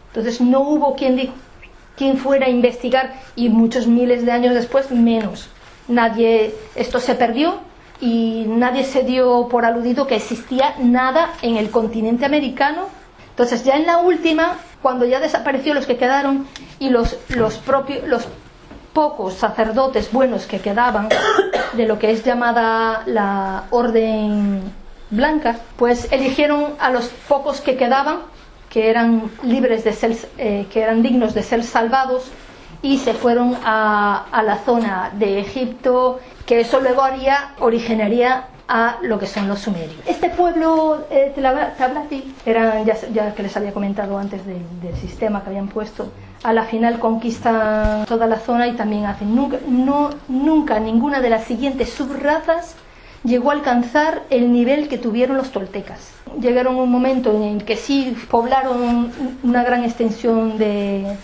Entonces no hubo quien fuera a investigar, y muchos miles de años después menos. Esto se perdió y nadie se dio por aludido que existía nada en el continente americano. Entonces ya en la última, cuando ya desapareció los que quedaron, y los pocos sacerdotes buenos que quedaban de lo que es llamada la Orden Blanca, pues eligieron a los pocos que quedaban, que eran libres de ser, que eran dignos de ser salvados, y se fueron a la zona de Egipto, que eso luego originaría a lo que son los sumerios. Este pueblo Tablazi, eran, ya que les había comentado antes del sistema que habían puesto, a la final conquistan toda la zona y también hacen. Nunca ninguna de las siguientes subrazas llegó a alcanzar el nivel que tuvieron los toltecas. Llegaron a un momento en el que sí poblaron una gran extensión de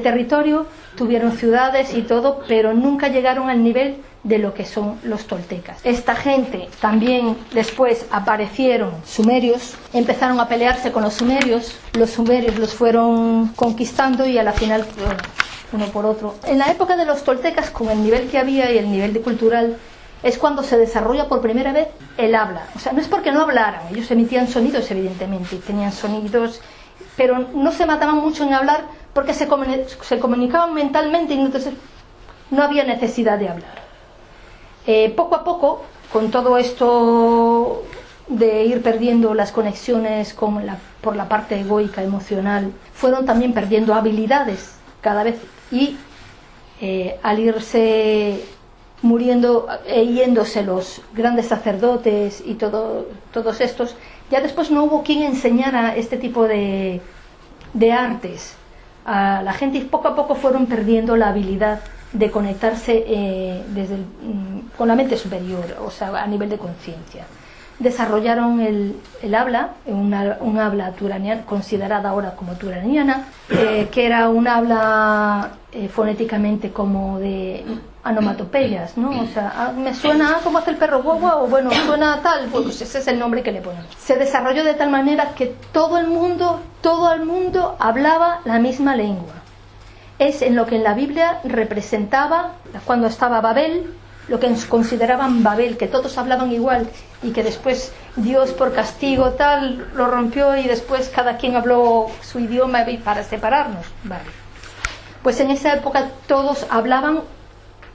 territorio, tuvieron ciudades y todo, pero nunca llegaron al nivel de lo que son los toltecas. Esta gente también después aparecieron sumerios, empezaron a pelearse con los sumerios los fueron conquistando, y a la final uno por otro. En la época de los toltecas, con el nivel que había y el nivel de cultural, es cuando se desarrolla por primera vez el habla. O sea, no es porque no hablaran, ellos emitían sonidos evidentemente, tenían sonidos, pero no se mataban mucho en hablar, porque se comunicaban mentalmente y entonces no había necesidad de hablar. Poco a poco, con todo esto de ir perdiendo las conexiones por la parte egoica, emocional, fueron también perdiendo habilidades cada vez, y al irse muriendo yéndose los grandes sacerdotes y todos estos, ya después no hubo quien enseñara este tipo de artes a la gente, y poco a poco fueron perdiendo la habilidad de conectarse con la mente superior, o sea, a nivel de conciencia. Desarrollaron el habla, un habla turaniana, considerada ahora como turaniana, que era un habla fonéticamente como de onomatopeyas, ¿no? O sea, me suena como hace el perro guagua, o bueno, suena tal, pues ese es el nombre que le ponen. Se desarrolló de tal manera que todo el mundo hablaba la misma lengua. Es en lo que en la Biblia representaba, cuando estaba Babel, lo que consideraban Babel, que todos hablaban igual y que después Dios por castigo tal lo rompió y después cada quien habló su idioma para separarnos. Vale. Pues en esa época todos hablaban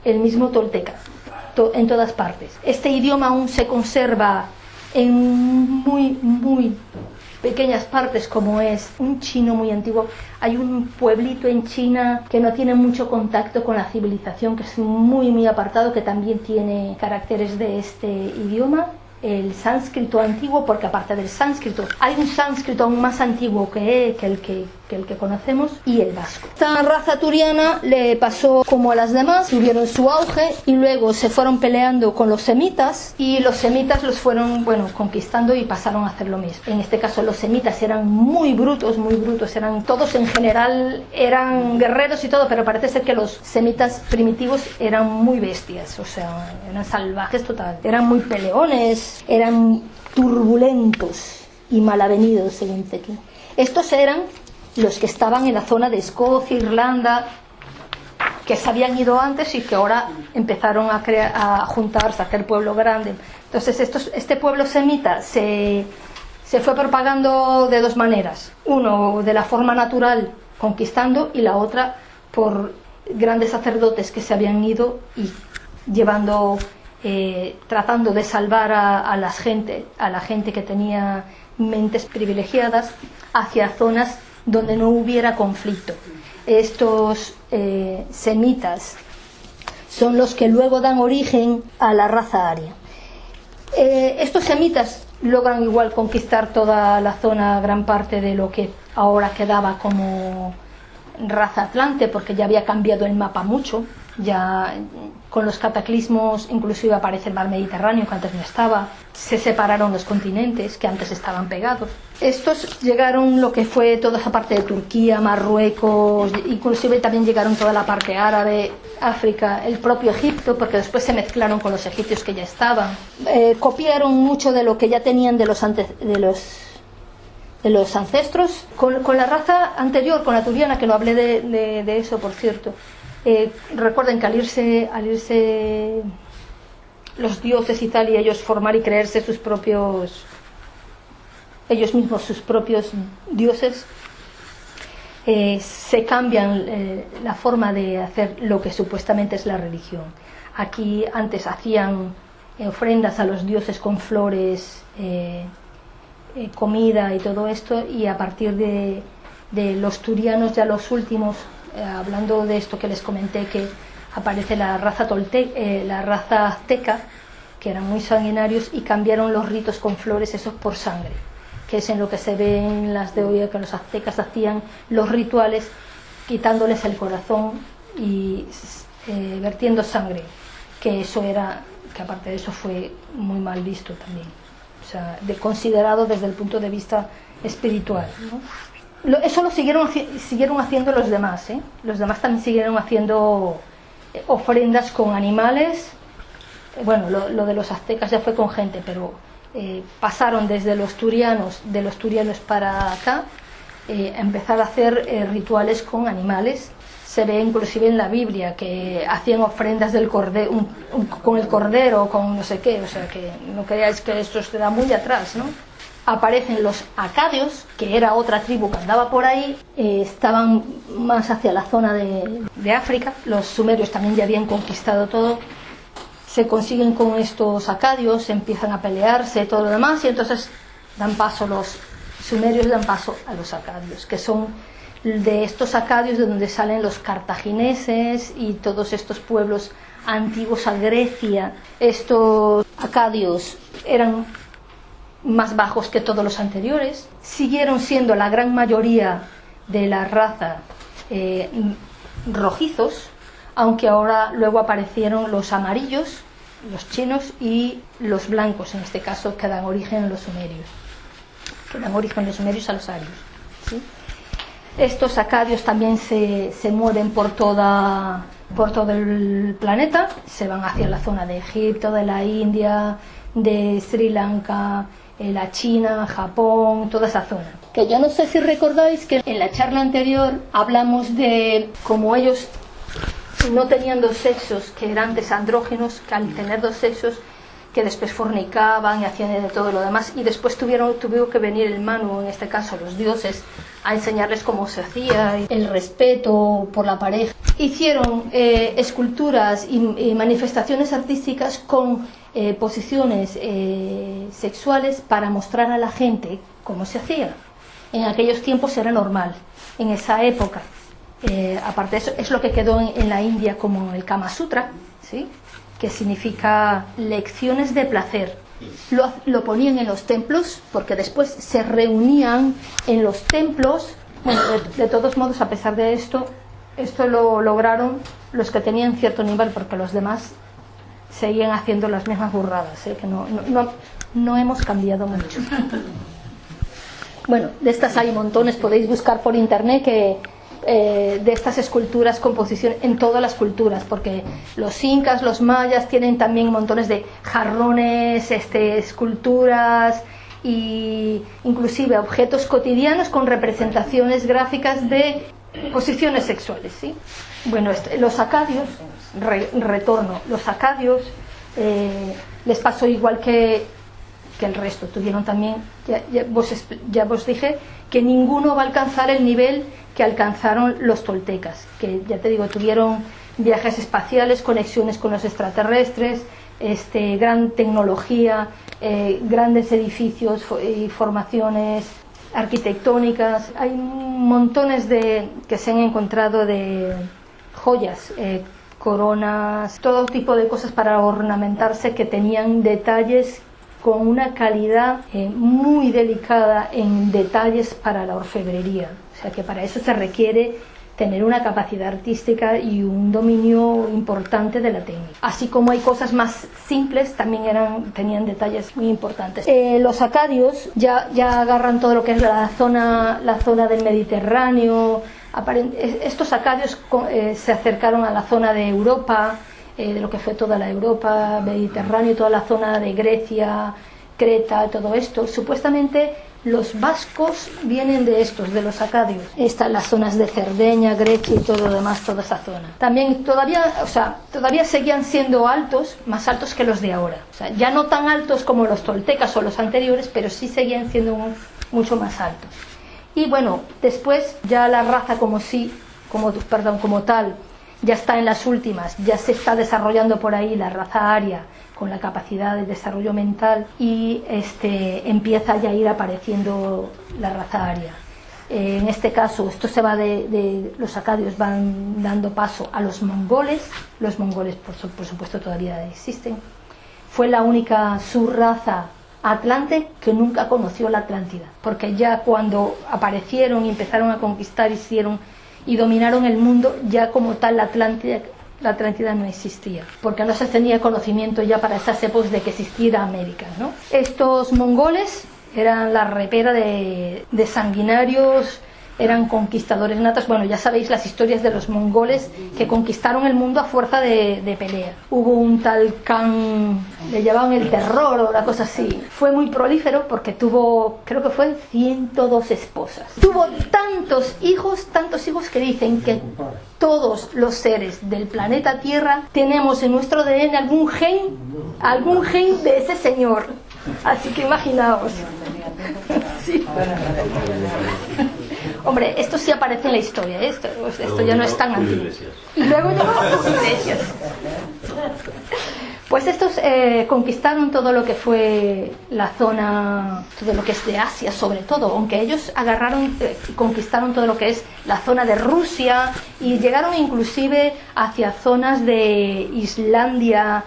el mismo tolteca, en todas partes. Este idioma aún se conserva en muy pequeñas partes, como es un chino muy antiguo. Hay un pueblito en China que no tiene mucho contacto con la civilización, que es muy apartado, que también tiene caracteres de este idioma, el sánscrito antiguo, porque aparte del sánscrito hay un sánscrito aún más antiguo que el que conocemos, y el vasco. Esta raza turiana le pasó como a las demás, tuvieron su auge y luego se fueron peleando con los semitas, y los semitas los fueron conquistando y pasaron a hacer lo mismo. En este caso los semitas eran muy brutos, eran todos en general, eran guerreros y todo, pero parece ser que los semitas primitivos eran muy bestias, o sea, eran salvajes total, eran muy peleones, eran turbulentos y malavenidos, según aquí. Estos eran los que estaban en la zona de Escocia, Irlanda, que se habían ido antes y que ahora empezaron a juntarse, a hacer pueblo grande. Entonces este pueblo semita se fue propagando de dos maneras: uno de la forma natural, conquistando, y la otra por grandes sacerdotes que se habían ido y llevando, tratando de salvar a la gente que tenía mentes privilegiadas hacia zonas donde no hubiera conflicto. Estos semitas son los que luego dan origen a la raza aria. Estos semitas logran igual conquistar toda la zona, gran parte de lo que ahora quedaba como raza atlante, porque ya había cambiado el mapa mucho. Ya con los cataclismos inclusive aparece el mar Mediterráneo, que antes no estaba. Se separaron los continentes que antes estaban pegados. Estos llegaron lo que fue toda esa parte de Turquía, Marruecos, inclusive también llegaron toda la parte árabe, África, el propio Egipto, porque después se mezclaron con los egipcios que ya estaban. Copiaron mucho de lo que ya tenían de los ancestros. Con la raza anterior, con la turiana, que no hablé de eso, por cierto. Recuerden que al irse los dioses y tal, y ellos formar y creerse ellos mismos sus propios dioses, se cambian la forma de hacer lo que supuestamente es la religión. Aquí antes hacían ofrendas a los dioses con flores, comida y todo esto, y a partir de los turianos, ya los últimos, hablando de esto que les comenté, que aparece la raza azteca, que eran muy sanguinarios, y cambiaron los ritos con flores esos por sangre, que es en lo que se ve en las de hoy, que los aztecas hacían los rituales quitándoles el corazón y vertiendo sangre, que aparte de eso fue muy mal visto también, o sea, considerado desde el punto de vista espiritual, ¿no? Eso lo siguieron haciendo los demás, ¿eh? Los demás también siguieron haciendo ofrendas con animales. Bueno, lo de los aztecas ya fue con gente, pero pasaron desde de los turianos para acá, empezar a hacer rituales con animales. Se ve inclusive en la Biblia que hacían ofrendas del cordero, con el cordero, con no sé qué, o sea, que no creáis que esto se da muy atrás, ¿no? Aparecen los acadios, que era otra tribu que andaba por ahí, estaban más hacia la zona de África. Los sumerios también ya habían conquistado todo. Se consiguen con estos acadios, empiezan a pelearse, todo lo demás, y entonces los sumerios dan paso a los acadios, que son de estos acadios de donde salen los cartagineses y todos estos pueblos antiguos a Grecia. Estos acadios eran más bajos que todos los anteriores, siguieron siendo la gran mayoría de la raza rojizos, aunque ahora luego aparecieron los amarillos, los chinos, y los blancos, en este caso, que dan origen a los sumerios. A los arios, ¿sí? Estos acadios también se mueven por todo el planeta, se van hacia la zona de Egipto, de la India, de Sri Lanka, la China, Japón, toda esa zona. Que yo no sé si recordáis que en la charla anterior hablamos de cómo ellos no tenían dos sexos, que eran desandrógenos, que al tener dos sexos, que después fornicaban y hacían de todo lo demás, y después tuvo que venir el Manu, en este caso los dioses, a enseñarles cómo se hacía, el respeto por la pareja. Hicieron esculturas y manifestaciones artísticas con posiciones sexuales para mostrar a la gente cómo se hacía. En aquellos tiempos era normal, en esa época. Aparte de eso, es lo que quedó en la India como el Kama Sutra, ¿sí? Que significa lecciones de placer. Lo ponían en los templos, porque después se reunían en los templos. Bueno, de todos modos, a pesar de esto lo lograron los que tenían cierto nivel, porque los demás seguían haciendo las mismas burradas, que no hemos cambiado mucho. Bueno, de estas hay montones, podéis buscar por internet de estas esculturas, composición en todas las culturas, porque los incas, los mayas tienen también montones de jarrones, esculturas e inclusive objetos cotidianos con representaciones gráficas de posiciones sexuales, ¿sí? Bueno, los acadios, retorno, los acadios les pasó igual que el resto, tuvieron también, ya vos dije que ninguno va a alcanzar el nivel que alcanzaron los toltecas, que ya te digo, tuvieron viajes espaciales, conexiones con los extraterrestres, gran tecnología, grandes edificios y formaciones arquitectónicas. Hay montones que se han encontrado de joyas, coronas, todo tipo de cosas para ornamentarse, que tenían detalles con una calidad muy delicada en detalles para la orfebrería. O sea que para eso se requiere tener una capacidad artística y un dominio importante de la técnica. Así como hay cosas más simples, también tenían detalles muy importantes. Los acadios ya agarran todo lo que es la zona del Mediterráneo. Estos acadios se acercaron a la zona de Europa, de lo que fue toda la Europa, Mediterráneo, toda la zona de Grecia, Creta, todo esto. Supuestamente los vascos vienen de los acadios. Están las zonas de Cerdeña, Grecia y todo lo demás, toda esa zona. También todavía seguían siendo altos, más altos que los de ahora. O sea, ya no tan altos como los toltecas o los anteriores, pero sí seguían siendo mucho más altos. Y bueno, después ya la raza como tal, ya está en las últimas, ya se está desarrollando por ahí la raza aria, con la capacidad de desarrollo mental, y empieza ya a ir apareciendo la raza aria. En este caso, esto se va de los acadios, van dando paso a los mongoles. Los mongoles, por supuesto, todavía existen. Fue la única subraza atlante que nunca conoció la Atlántida, porque ya cuando aparecieron y empezaron a conquistar, y dominaron el mundo, ya como tal la Atlántida no existía, porque no se tenía conocimiento ya para esas épocas de que existiera América, ¿no? Estos mongoles eran la repera de sanguinarios, eran conquistadores natos. Bueno, ya sabéis las historias de los mongoles que conquistaron el mundo a fuerza de pelea. Hubo un tal Khan, le llamaban el terror o una cosa así. Fue muy prolífero porque tuvo, creo que fue 102 esposas. Tuvo tantos hijos que dicen que todos los seres del planeta Tierra tenemos en nuestro ADN algún gen de ese señor. Así que imaginaos. Sí. Hombre, esto sí aparece en la historia, esto ya no es tan antiguo. Y luego llegaron las iglesias. Pues estos conquistaron todo lo que fue la zona, todo lo que es de Asia sobre todo, aunque ellos conquistaron todo lo que es la zona de Rusia, y llegaron inclusive hacia zonas de Islandia,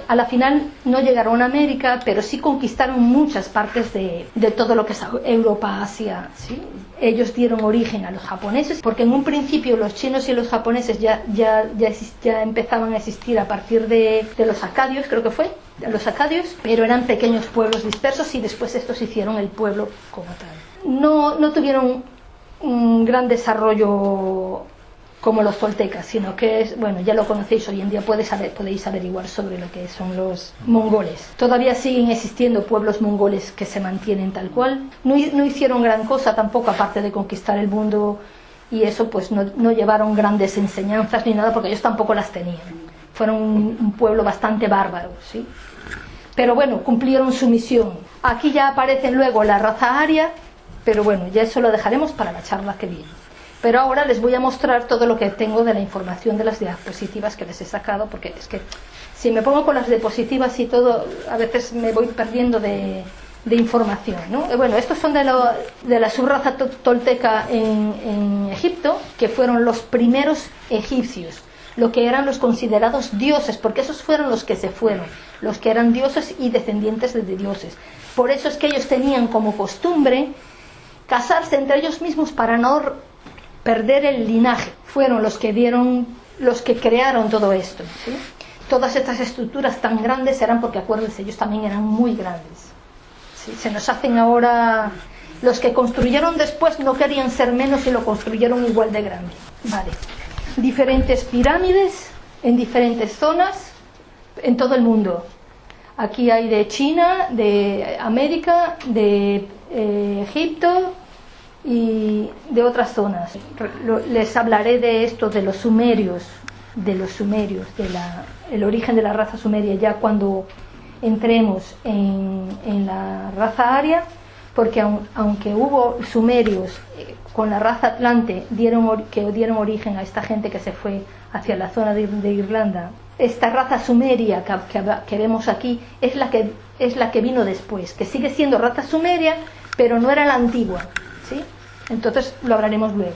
A la final no llegaron a América, pero sí conquistaron muchas partes de todo lo que es Europa, Asia, ¿sí? Ellos dieron origen a los japoneses, porque en un principio los chinos y los japoneses ya empezaban a existir a partir de los acadios, creo que fue, los acadios, pero eran pequeños pueblos dispersos y después estos hicieron el pueblo como tal. No tuvieron un gran desarrollo como los toltecas, sino que bueno, ya lo conocéis hoy en día, podéis averiguar sobre lo que son los mongoles. Todavía siguen existiendo pueblos mongoles que se mantienen tal cual. No hicieron gran cosa tampoco, aparte de conquistar el mundo, y eso pues no llevaron grandes enseñanzas ni nada, porque ellos tampoco las tenían. Fueron un pueblo bastante bárbaro, ¿sí? Pero bueno, cumplieron su misión. Aquí ya aparecen luego la raza aria, pero bueno, ya eso lo dejaremos para la charla que viene. Pero ahora les voy a mostrar todo lo que tengo de la información de las diapositivas que les he sacado, porque es que si me pongo con las diapositivas y todo, a veces me voy perdiendo de información, ¿no? Bueno, estos son de la subraza tolteca en Egipto, que fueron los primeros egipcios, lo que eran los considerados dioses, porque esos fueron los que se fueron, los que eran dioses y descendientes de dioses. Por eso es que ellos tenían como costumbre casarse entre ellos mismos para no perder el linaje. Fueron los que crearon todo esto, ¿sí? Todas estas estructuras tan grandes eran porque, acuérdense, ellos también eran muy grandes, ¿sí? Se nos hacen ahora, los que construyeron después no querían ser menos y lo construyeron igual de grande. Vale. Diferentes pirámides en diferentes zonas en todo el mundo. Aquí hay de China, de América, de Egipto y de otras zonas. Les hablaré de esto, de los sumerios, el origen de la raza sumeria, ya cuando entremos en la raza aria, porque aunque hubo sumerios con la raza atlante que dieron origen a esta gente que se fue hacia la zona de Irlanda, esta raza sumeria que vemos aquí es la que vino después, que sigue siendo raza sumeria, pero no era la antigua, ¿sí? Entonces lo hablaremos luego.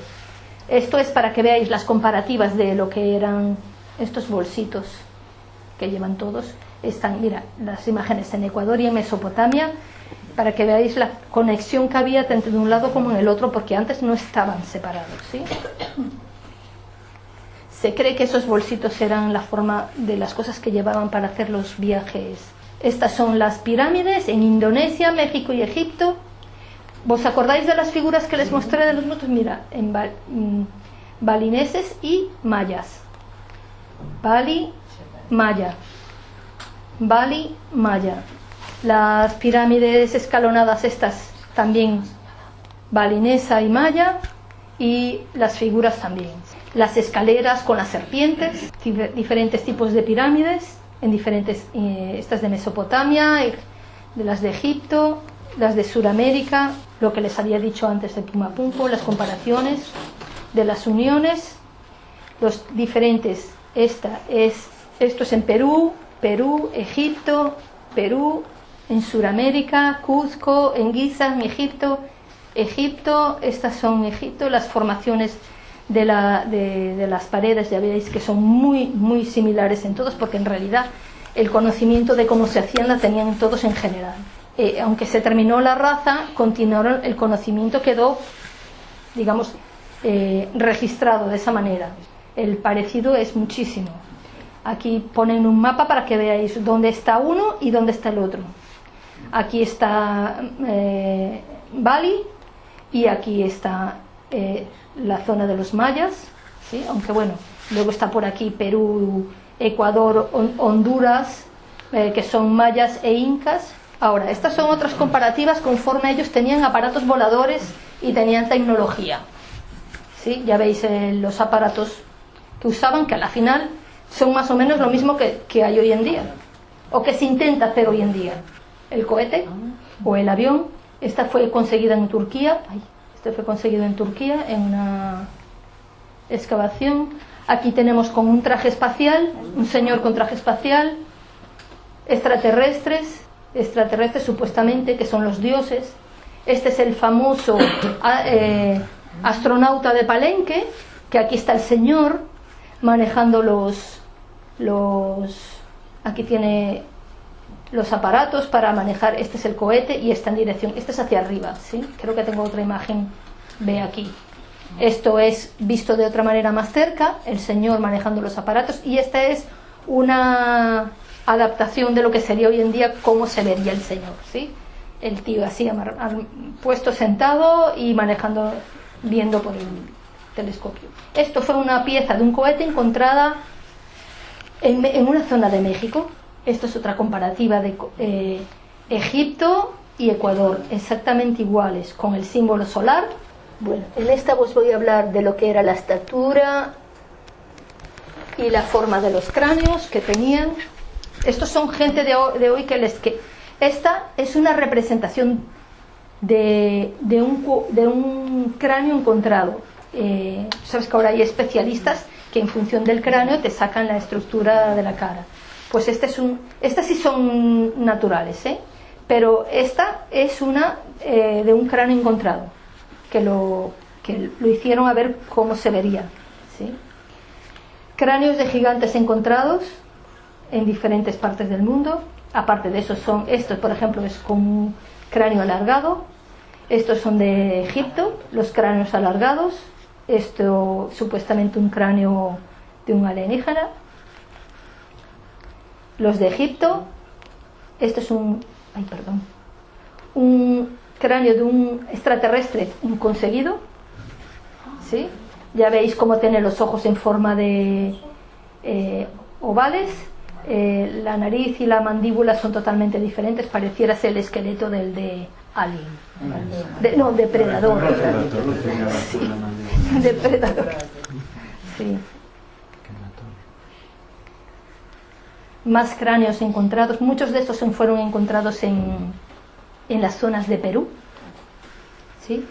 Esto es para que veáis las comparativas de lo que eran estos bolsitos que llevan todos. Están, mira, las imágenes en Ecuador y en Mesopotamia, para que veáis la conexión que había tanto de un lado como en el otro, porque antes no estaban separados, ¿sí? Se cree que esos bolsitos eran la forma de las cosas que llevaban para hacer los viajes. Estas son las pirámides en Indonesia, México y Egipto. ¿Vos acordáis de las figuras que les mostré de los motos? Mira, en balineses y mayas. Bali, maya. Bali, maya. Las pirámides escalonadas estas también balinesa y maya, y las figuras también. Las escaleras con las serpientes, diferentes tipos de pirámides, en diferentes, estas de Mesopotamia, de las de Egipto, las de Sudamérica, lo que les había dicho antes de Pumapunku, las comparaciones de las uniones, los diferentes. Esto es en Perú, Egipto, Perú, en Sudamérica, Cuzco, en Giza, en Egipto, estas son Egipto, las formaciones de las paredes, ya veis que son muy, muy similares en todos, porque en realidad el conocimiento de cómo se hacían la tenían todos en general. Aunque se terminó la raza, continuaron, el conocimiento quedó, digamos, registrado de esa manera. El parecido es muchísimo. Aquí ponen un mapa para que veáis dónde está uno y dónde está el otro. Aquí está Bali y aquí está la zona de los mayas, ¿sí? Aunque bueno, luego está por aquí Perú, Ecuador, Honduras, que son mayas e incas. Ahora, estas son otras comparativas conforme ellos tenían aparatos voladores y tenían tecnología, ¿sí? Ya veis los aparatos que usaban, que a la final son más o menos lo mismo que hay hoy en día, o que se intenta hacer hoy en día. El cohete o el avión, esta fue conseguida en Turquía, en una excavación. Aquí tenemos con un traje espacial, un señor con traje espacial, extraterrestres supuestamente, que son los dioses. Este es el famoso astronauta de Palenque, que aquí está el señor manejando los Aquí tiene los aparatos para manejar. Este es el cohete y está en dirección, este es hacia arriba, ¿sí? Creo que tengo otra imagen, ve aquí. Esto es visto de otra manera más cerca, el señor manejando los aparatos, y esta es una adaptación de lo que sería hoy en día cómo se vería el señor, ¿sí? El tío así puesto sentado y manejando, viendo por el telescopio. Esto fue una pieza de un cohete encontrada en una zona de México. Esto es otra comparativa de Egipto y Ecuador, exactamente iguales, con el símbolo solar. Bueno, en esta os voy a hablar de lo que era la estatura y la forma de los cráneos que tenían. Estos son gente de hoy que esta es una representación de un cráneo encontrado. Sabes que ahora hay especialistas que en función del cráneo te sacan la estructura de la cara. Pues estas sí son naturales, pero esta es una de un cráneo encontrado, que lo hicieron a ver cómo se vería, ¿sí? Cráneos de gigantes encontrados en diferentes partes del mundo. Aparte de eso estos por ejemplo es con un cráneo alargado. Estos son de Egipto, los cráneos alargados. Esto supuestamente un cráneo de un alienígena. Los de Egipto. Esto es un cráneo de un extraterrestre inconseguido, ¿sí? Ya veis cómo tiene los ojos en forma de ovales. La nariz y la mandíbula son totalmente diferentes, pareciera ser el esqueleto del de Alien, depredador. Sí, depredador. Sí. Más cráneos encontrados. Muchos de estos fueron encontrados en las zonas de Perú, ¿sí?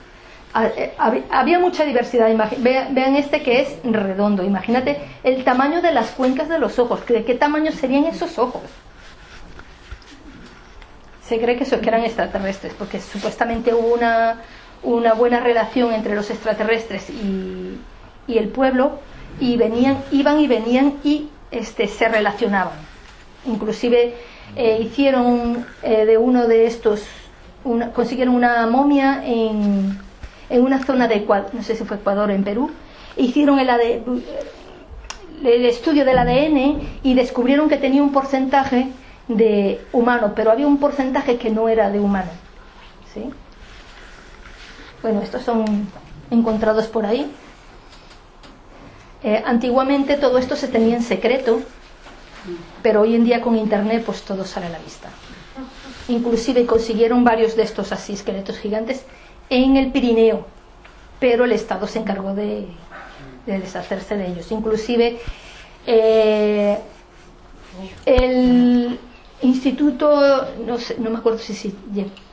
Había mucha diversidad. Vean este que es redondo. Imagínate el tamaño de las cuencas de los ojos. ¿De qué tamaño serían esos ojos? Se cree que eran extraterrestres, porque supuestamente hubo una buena relación entre los extraterrestres y el pueblo, y iban y venían y se relacionaban. Inclusive hicieron de uno de estos, consiguieron una momia en una zona de Ecuador, no sé si fue Ecuador o en Perú. Hicieron el estudio del ADN y descubrieron que tenía un porcentaje de humano, pero había un porcentaje que no era de humano, ¿sí? Bueno, estos son encontrados por ahí. Antiguamente todo esto se tenía en secreto, pero hoy en día con internet pues todo sale a la vista. Inclusive consiguieron varios de estos así esqueletos gigantes en el Pirineo, pero el Estado se encargó de deshacerse de ellos. Inclusive el instituto, no me acuerdo si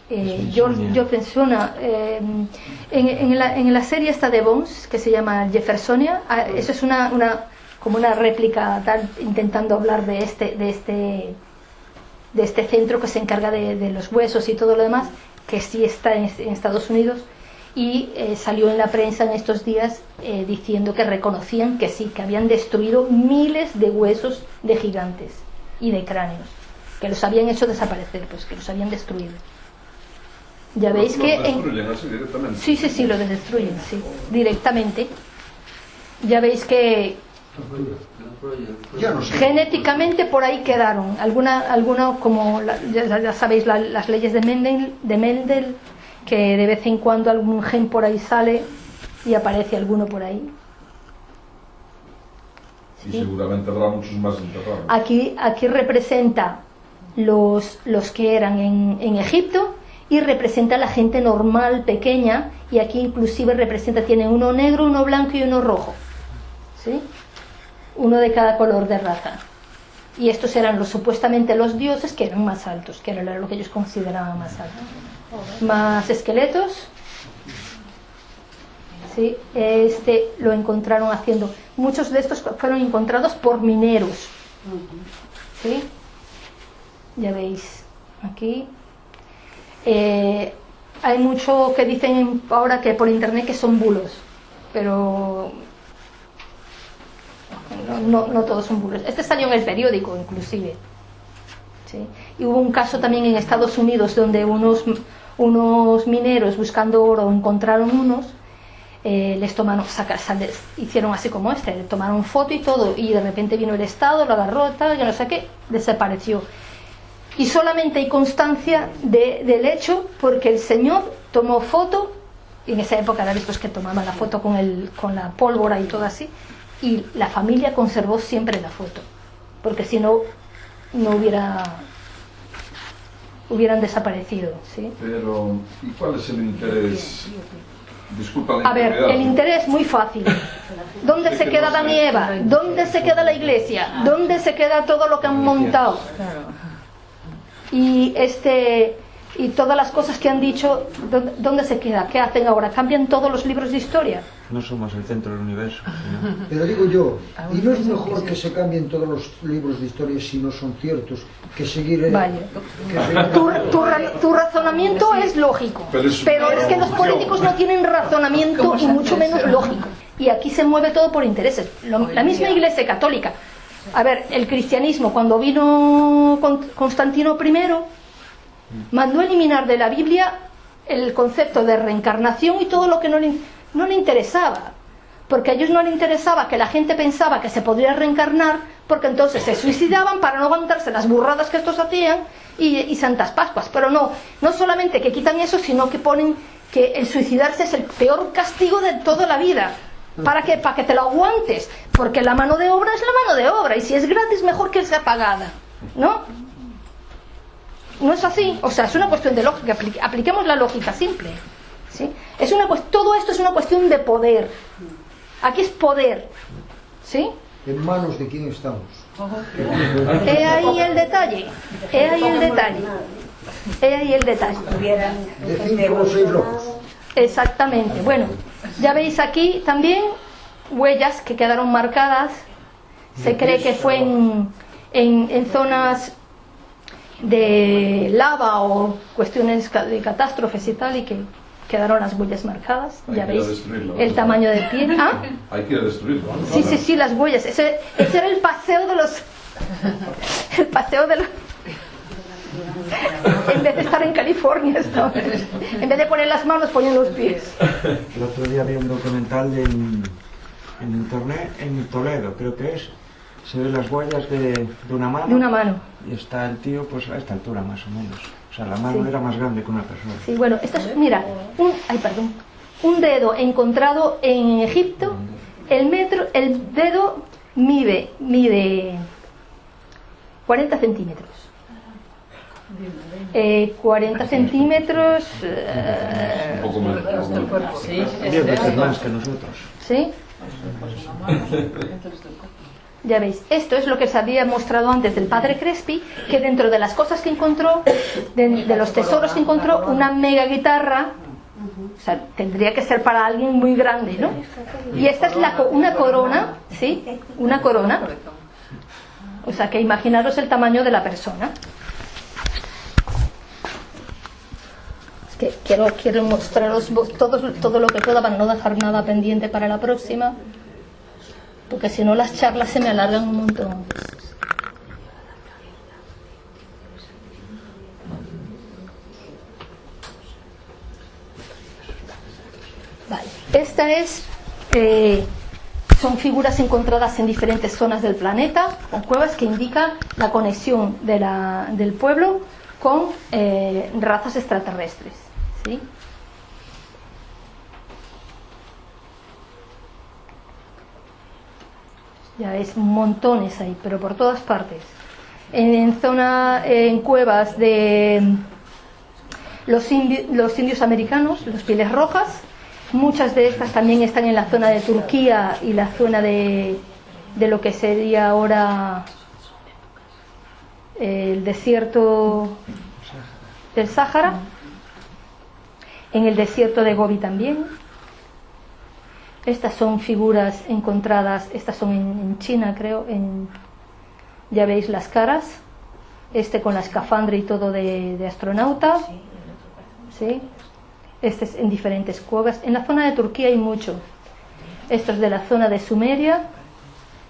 Jeffersonia, en la serie esta de Bones que se llama Jeffersonia, eso es como una réplica tal, intentando hablar de este centro que se encarga de los huesos y todo lo demás, que sí está en Estados Unidos, y salió en la prensa en estos días diciendo que reconocían que sí, que habían destruido miles de huesos de gigantes y de cráneos, que los habían hecho desaparecer, pues que los habían destruido. Ya veis que sí, lo destruyen, sí, directamente. Ya veis que genéticamente por ahí quedaron alguna como ya sabéis las leyes de Mendel, que de vez en cuando algún gen por ahí sale y aparece alguno por ahí. Y ¿sí? Seguramente habrá muchos más enterrados. Aquí representa los que eran en Egipto, y representa a la gente normal, pequeña, y aquí inclusive tiene uno negro, uno blanco y uno rojo, ¿sí? Uno de cada color de raza. Y estos eran supuestamente los dioses, que eran más altos, que era lo que ellos consideraban más alto. Más esqueletos, ¿sí? Lo encontraron haciendo. Muchos de estos fueron encontrados por mineros, ¿sí? Ya veis aquí. Hay mucho que dicen ahora que por internet que son bulos, pero no todos son bulos. Este salió en el periódico inclusive, ¿sí? Y hubo un caso también en Estados Unidos donde unos mineros buscando oro encontraron unos, les tomaron, hicieron así como le tomaron foto y todo, y de repente vino el Estado, lo agarró, tal, que no sé qué, desapareció. Y solamente hay constancia del hecho porque el señor tomó foto, y en esa época era visto que tomaban la foto con la pólvora y todo así, y la familia conservó siempre la foto, porque si no, no hubieran desaparecido, ¿sí? Pero, ¿y cuál es el interés? Disculpa la A ver, intimidad. el interés muy fácil. ¿Dónde se queda Adán y Eva? ¿Dónde se queda la iglesia? ¿Dónde se queda todo lo que han montado? Y todas las cosas que han dicho, ¿dónde se queda? ¿Qué hacen ahora? ¿Cambian todos los libros de historia? No somos el centro del universo, ¿no? Pero digo yo, ¿y no es mejor que se cambien todos los libros de historia si no son ciertos que seguir... Vale. Tu razonamiento es lógico, pero es que los políticos no tienen razonamiento y mucho menos lógico. Y aquí se mueve todo por intereses. La misma Iglesia Católica. A ver, el cristianismo, cuando vino Constantino I, mandó eliminar de la Biblia el concepto de reencarnación y todo lo que no le interesaba, porque a ellos no les interesaba que la gente pensaba que se podría reencarnar, porque entonces se suicidaban para no aguantarse las burradas que estos hacían y Santas Pascuas. Pero no solamente que quitan eso, sino que ponen que el suicidarse es el peor castigo de toda la vida. ¿Para qué? Para que te lo aguantes, porque la mano de obra es la mano de obra, y si es gratis mejor que sea pagada, ¿no? No es así, o sea, es una cuestión de lógica. Apliquemos la lógica simple, ¿sí? Todo esto es una cuestión de poder. Aquí es poder, ¿sí? ¿En manos de quién estamos? He ahí el detalle. De 5 o 6 locos. Exactamente. Bueno, ya veis aquí también huellas que quedaron marcadas. Se cree que fue en zonas de lava o cuestiones de catástrofes y tal, y que quedaron las huellas marcadas. Ya veis el tamaño del pie. ¿Ah? Hay que destruirlo. Sí, las huellas. Ese era el paseo de los... El paseo de los... En vez de estar en California, en vez de poner las manos, ponen los pies. El otro día vi un documental en internet, en Toledo, creo que es. Se ven las huellas de una mano. De una mano. Y está el tío, pues a esta altura más o menos. O sea, la mano era más grande que una persona. Sí, bueno, esto es, mira, un dedo encontrado en Egipto. El dedo mide 40 centímetros. 40 centímetros. Un poco menos. 10 veces más que nosotros. ¿Sí? Ya veis, esto es lo que se había mostrado antes del padre Crespi, que dentro de las cosas que encontró, de los tesoros que encontró, una mega guitarra. O sea, tendría que ser para alguien muy grande, ¿no? Y esta es una corona, ¿sí? Una corona. O sea, que imaginaros el tamaño de la persona. Es que quiero mostraros todo lo que pueda para no dejar nada pendiente para la próxima, porque si no las charlas se me alargan un montón. Vale, esta son figuras encontradas en diferentes zonas del planeta, con cuevas que indican la conexión del pueblo con razas extraterrestres, ¿sí? Ya veis, montones ahí, pero por todas partes. En cuevas de los indios americanos, los pieles rojas. Muchas de estas también están en la zona de Turquía y la zona de lo que sería ahora el desierto del Sáhara. En el desierto de Gobi también. Estas son figuras encontradas, estas son en China, creo. Ya veis las caras. Con la escafandra y todo de astronauta. ¿Sí? Este es en diferentes cuevas. En la zona de Turquía hay mucho. Esto es de la zona de Sumeria.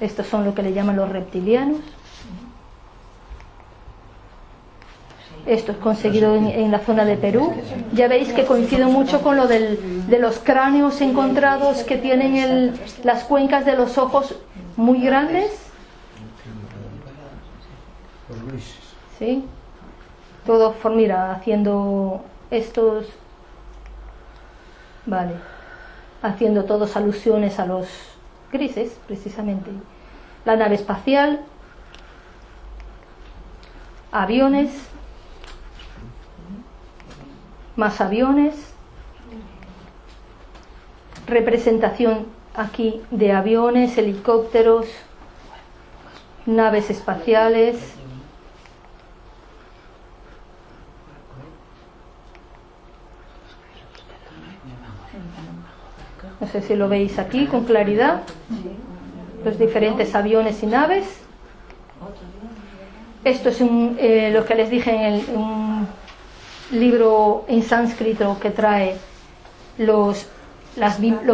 Estos son lo que le llaman los reptilianos. Esto es conseguido en la zona de Perú. Ya veis que coincide mucho con lo de los cráneos encontrados que tienen las cuencas de los ojos muy grandes. Los grises. ¿Sí? Todo, mira, haciendo estos... Vale. Haciendo todos alusiones a los grises, precisamente. La nave espacial, aviones, más aviones, representación aquí de aviones, helicópteros, naves espaciales. No sé si lo veis aquí con claridad, los diferentes aviones y naves. Esto es lo que les dije en un libro en sánscrito que trae lo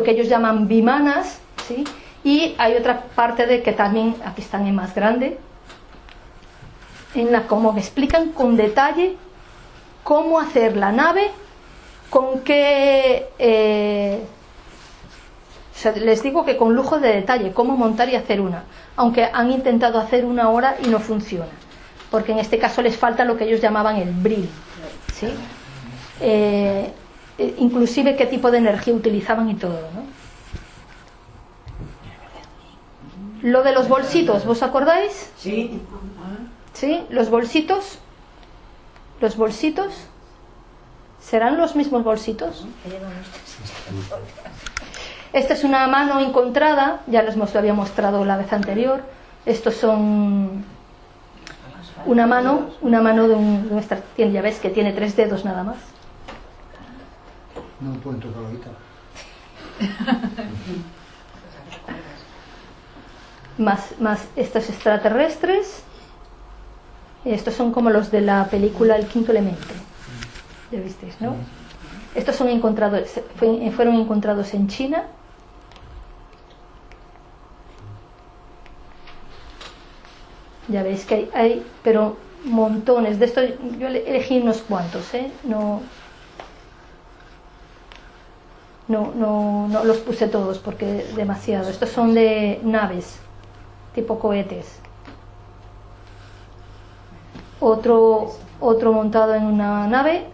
que ellos llaman vimanas, ¿sí? Y hay otra parte de que también aquí están en más grande, en la como que explican con detalle cómo hacer la nave, con qué o sea, les digo que con lujo de detalle cómo montar y hacer una, aunque han intentado hacer una ahora y no funciona, porque en este caso les falta lo que ellos llamaban el bril, ¿sí? Inclusive qué tipo de energía utilizaban y todo, ¿no? Lo de los bolsitos, ¿vos acordáis? Sí. ¿Sí? Los bolsitos ¿serán los mismos bolsitos? Esta es una mano encontrada, ya les lo había mostrado la vez anterior. Estos son una mano de nuestra tienda, ya ves que tiene 3 dedos nada más. No pueden tocar la guitarra. Más estos extraterrestres. Estos son como los de la película El quinto elemento. Ya visteis, ¿no? Estos fueron encontrados en China. Ya veis que hay pero montones de estos. Yo elegí unos cuantos, no los puse todos porque demasiado. Estos son de naves tipo cohetes. Otro montado en una nave,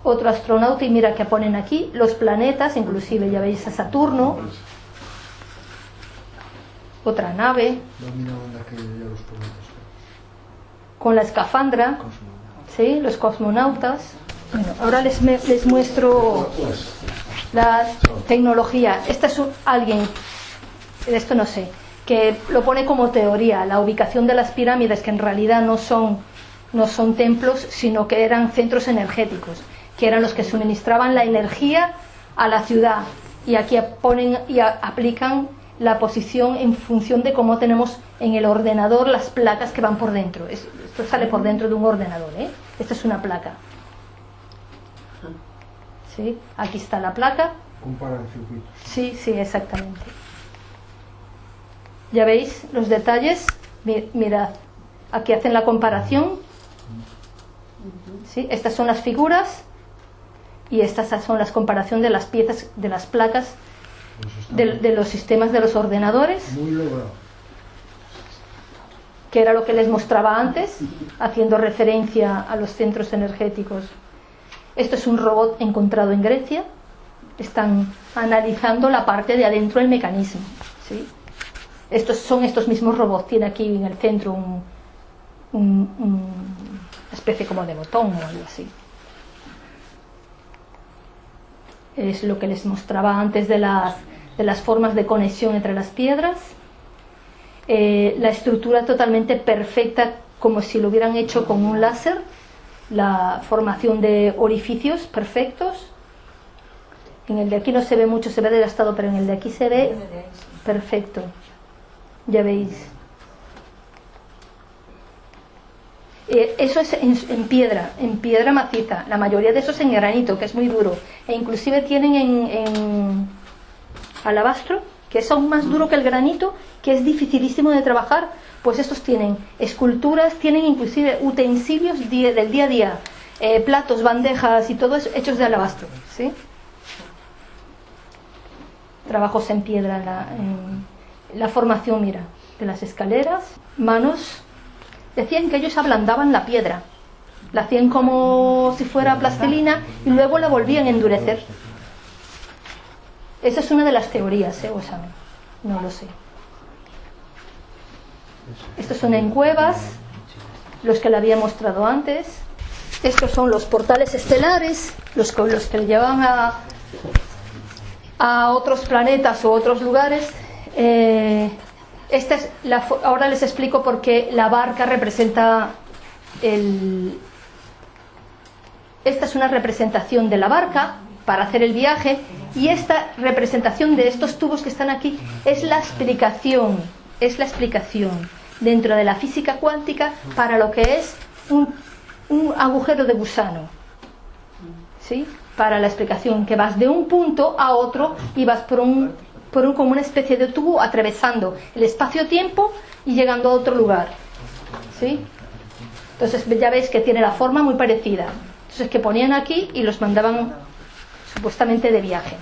otro astronauta, y mira que ponen aquí los planetas, inclusive ya veis a Saturno, otra nave con la escafandra, ¿sí? Los cosmonautas. Bueno, ahora les muestro la tecnología. Este es alguien, de esto no sé, que lo pone como teoría, la ubicación de las pirámides, que en realidad no son templos, sino que eran centros energéticos, que eran los que suministraban la energía a la ciudad. Y aquí ponen y aplican la posición en función de cómo tenemos en el ordenador las placas que van por dentro. Esto sale por dentro de un ordenador, Esta es una placa. ¿Sí? Aquí está la placa. Comparan circuitos. Sí, exactamente. Ya veis los detalles. Mirad, aquí hacen la comparación. ¿Sí? Estas son las figuras y estas son las comparación de las piezas, de las placas de los sistemas de los ordenadores. Muy logrado. Que era lo que les mostraba antes, haciendo referencia a los centros energéticos. Esto es un robot encontrado en Grecia. Están analizando la parte de adentro del mecanismo, ¿sí? Son estos mismos robots. Tiene aquí en el centro una especie como de botón o algo así. Es lo que les mostraba antes de las formas de conexión entre las piedras. La estructura totalmente perfecta, como si lo hubieran hecho con un láser. La formación de orificios perfectos. En el de aquí no se ve mucho, se ve desgastado, pero en el de aquí se ve perfecto. Ya veis. Eso es en piedra maciza. La mayoría de eso es en granito, que es muy duro. E inclusive tienen en alabastro, que es aún más duro que el granito, que es dificilísimo de trabajar, pues estos tienen esculturas, tienen inclusive utensilios del día a día, platos, bandejas y todo eso hechos de alabastro, ¿sí? Trabajos en piedra en la formación, mira, de las escaleras, manos. Decían que ellos ablandaban la piedra, la hacían como si fuera plastilina y luego la volvían a endurecer. Esa es una de las teorías, o sea, no lo sé. Estos son en cuevas, los que le había mostrado antes. Estos son los portales estelares, los que le llevan a otros planetas o otros lugares. Ahora les explico por qué la barca representa esta es una representación de la barca para hacer el viaje, y esta representación de estos tubos que están aquí es la explicación dentro de la física cuántica para lo que es un agujero de gusano, ¿sí? Para la explicación, que vas de un punto a otro y vas como una especie de tubo atravesando el espacio-tiempo y llegando a otro lugar, ¿sí? Entonces ya veis que tiene la forma muy parecida. Entonces que ponían aquí y los mandaban supuestamente de viaje.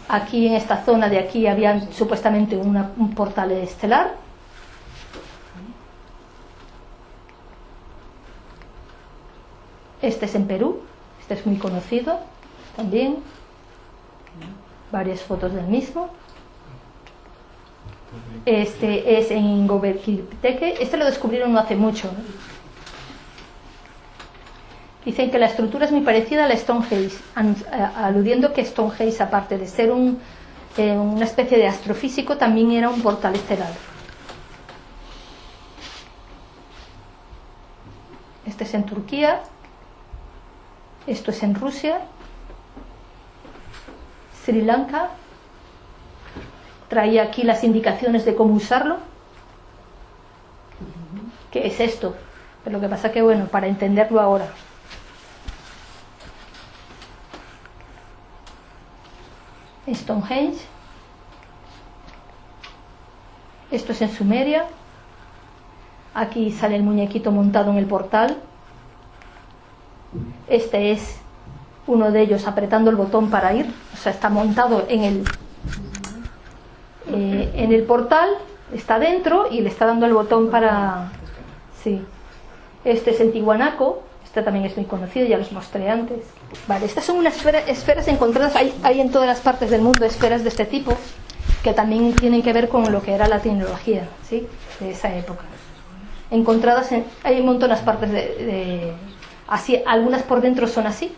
Aquí en esta zona de aquí había supuestamente un portal estelar. Este es en Perú, este es muy conocido también. Varias fotos del mismo. Este es en Göbekli Tepe. Este lo descubrieron no hace mucho, ¿no? Dicen que la estructura es muy parecida a la Stonehenge, aludiendo que Stonehenge, aparte de ser una especie de astrofísico, también era un portal estelar. Este es en Turquía, esto es en Rusia, Sri Lanka. Traía aquí las indicaciones de cómo usarlo. ¿Qué es esto? Pero lo que pasa que, bueno, para entenderlo ahora. Stonehenge. Esto es en Sumeria. Aquí sale el muñequito montado en el portal. Este es uno de ellos apretando el botón para ir. O sea, está montado en el portal, está dentro y le está dando el botón para... Sí. Este es en Tiwanaku. Este también es muy conocido, ya los mostré antes. Vale, estas son unas esferas encontradas, hay en todas las partes del mundo esferas de este tipo, que también tienen que ver con lo que era la tecnología, ¿sí? De esa época. Encontradas hay un montón de partes así, algunas por dentro son así,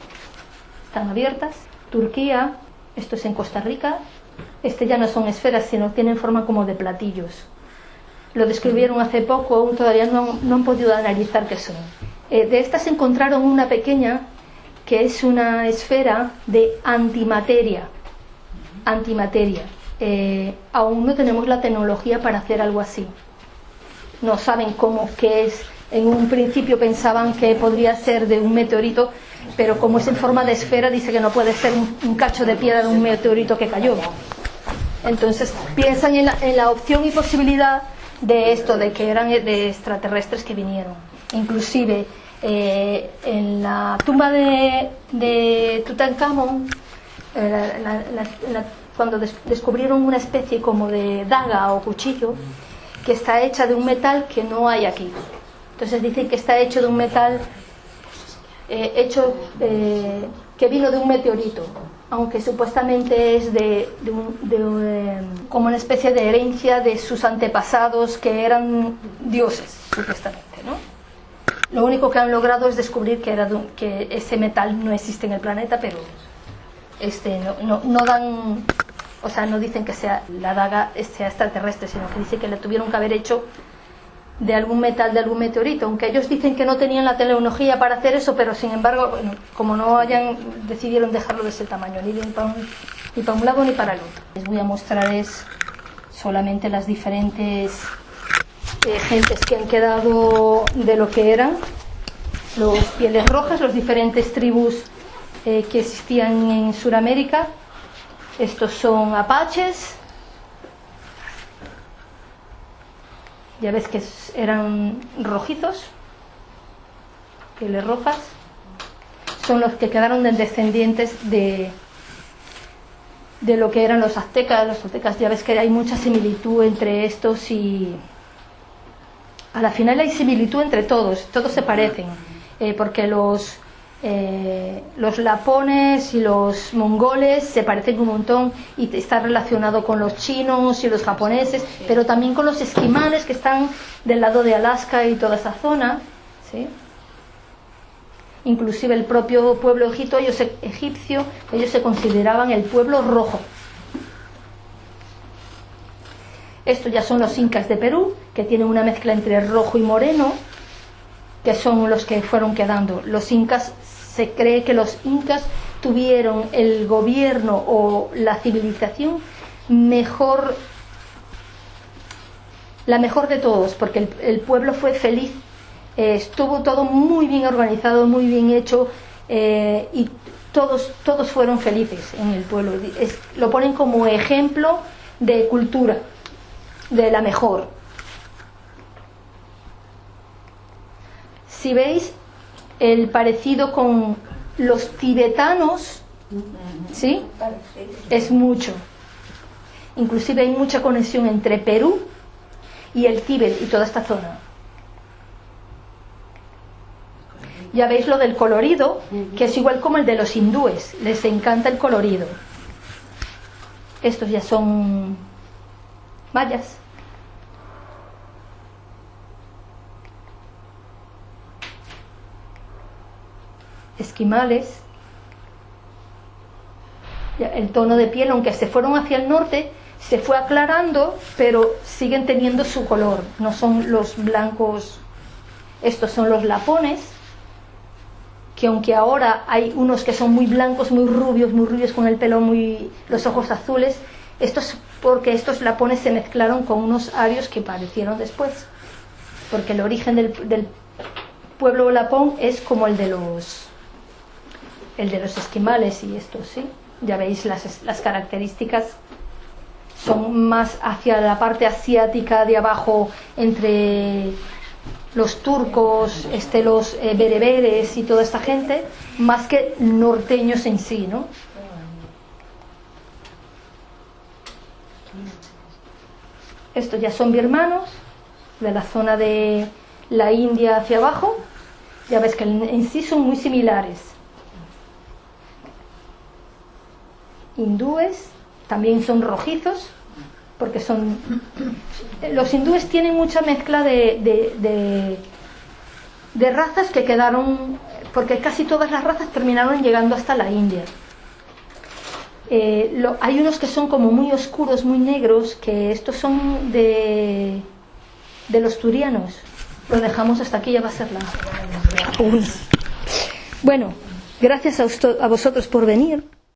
están abiertas. Turquía, esto es en Costa Rica. Este ya no son esferas, sino tienen forma como de platillos. Lo describieron hace poco, aún todavía no han podido analizar qué son. De estas encontraron una pequeña que es una esfera de antimateria. Aún no tenemos la tecnología para hacer algo así. No saben qué es. En un principio pensaban que podría ser de un meteorito, pero como es en forma de esfera, dice que no puede ser un cacho de piedra de un meteorito que cayó. Entonces piensan en la opción y posibilidad de esto, de que eran de extraterrestres que vinieron. Inclusive en la tumba de Tutankamón, cuando descubrieron una especie como de daga o cuchillo que está hecha de un metal que no hay aquí. Entonces dicen que está hecho de un metal que vino de un meteorito, aunque supuestamente es como una especie de herencia de sus antepasados que eran dioses, supuestamente, ¿no? Lo único que han logrado es descubrir que ese metal no existe en el planeta, pero no dan, o sea, no dicen que la daga sea extraterrestre, sino que dicen que la tuvieron que haber hecho de algún metal, de algún meteorito, aunque ellos dicen que no tenían la tecnología para hacer eso, pero sin embargo, bueno, como decidieron dejarlo de ese tamaño, ni para un lado ni para el otro. Les voy a mostrar solamente las diferentes gentes que han quedado de lo que eran los pieles rojas, las diferentes tribus que existían en Sudamérica. Estos son apaches. Ya ves que eran rojizos, pieles rojas. Son los que quedaron descendientes de lo que eran los aztecas. Los aztecas, ya ves que hay mucha similitud entre estos y... A la final hay similitud entre todos se parecen, porque los lapones y los mongoles se parecen un montón y está relacionado con los chinos y los japoneses, pero también con los esquimales que están del lado de Alaska y toda esa zona, ¿sí? Inclusive el propio pueblo egipcio, ellos se consideraban el pueblo rojo. Estos ya son los incas de Perú, que tienen una mezcla entre rojo y moreno, que son los que fueron quedando. Los incas, se cree que los incas tuvieron el gobierno o la civilización mejor, la mejor de todos, porque el pueblo fue feliz, estuvo todo muy bien organizado, muy bien hecho, y todos fueron felices en el pueblo. Lo ponen como ejemplo de cultura, de la mejor. Si veis el parecido con los tibetanos, ¿sí? Es mucho. Inclusive hay mucha conexión entre Perú y el Tíbet y toda esta zona. Ya veis lo del colorido, que es igual como el de los hindúes, les encanta el colorido. Estos ya son mayas. Esquimales. El tono de piel, aunque se fueron hacia el norte, se fue aclarando, pero siguen teniendo su color, no son los blancos. Estos son los lapones, que aunque ahora hay unos que son muy blancos, muy rubios con el pelo los ojos azules, estos porque estos lapones se mezclaron con unos arios que aparecieron después, porque el origen del pueblo lapón es como el de los esquimales y estos, ¿sí? Ya veis las características son más hacia la parte asiática de abajo, entre los turcos, los bereberes y toda esta gente, más que norteños en sí, ¿no? Estos ya son birmanos, de la zona de la India hacia abajo. Ya ves que en sí son muy similares. Hindúes también son rojizos, porque los hindúes tienen mucha mezcla de razas que quedaron, porque casi todas las razas terminaron llegando hasta la India. Hay unos que son como muy oscuros, muy negros, que estos son de los turianos. Lo dejamos hasta aquí, ya va a ser la una. Bueno, gracias a vosotros por venir.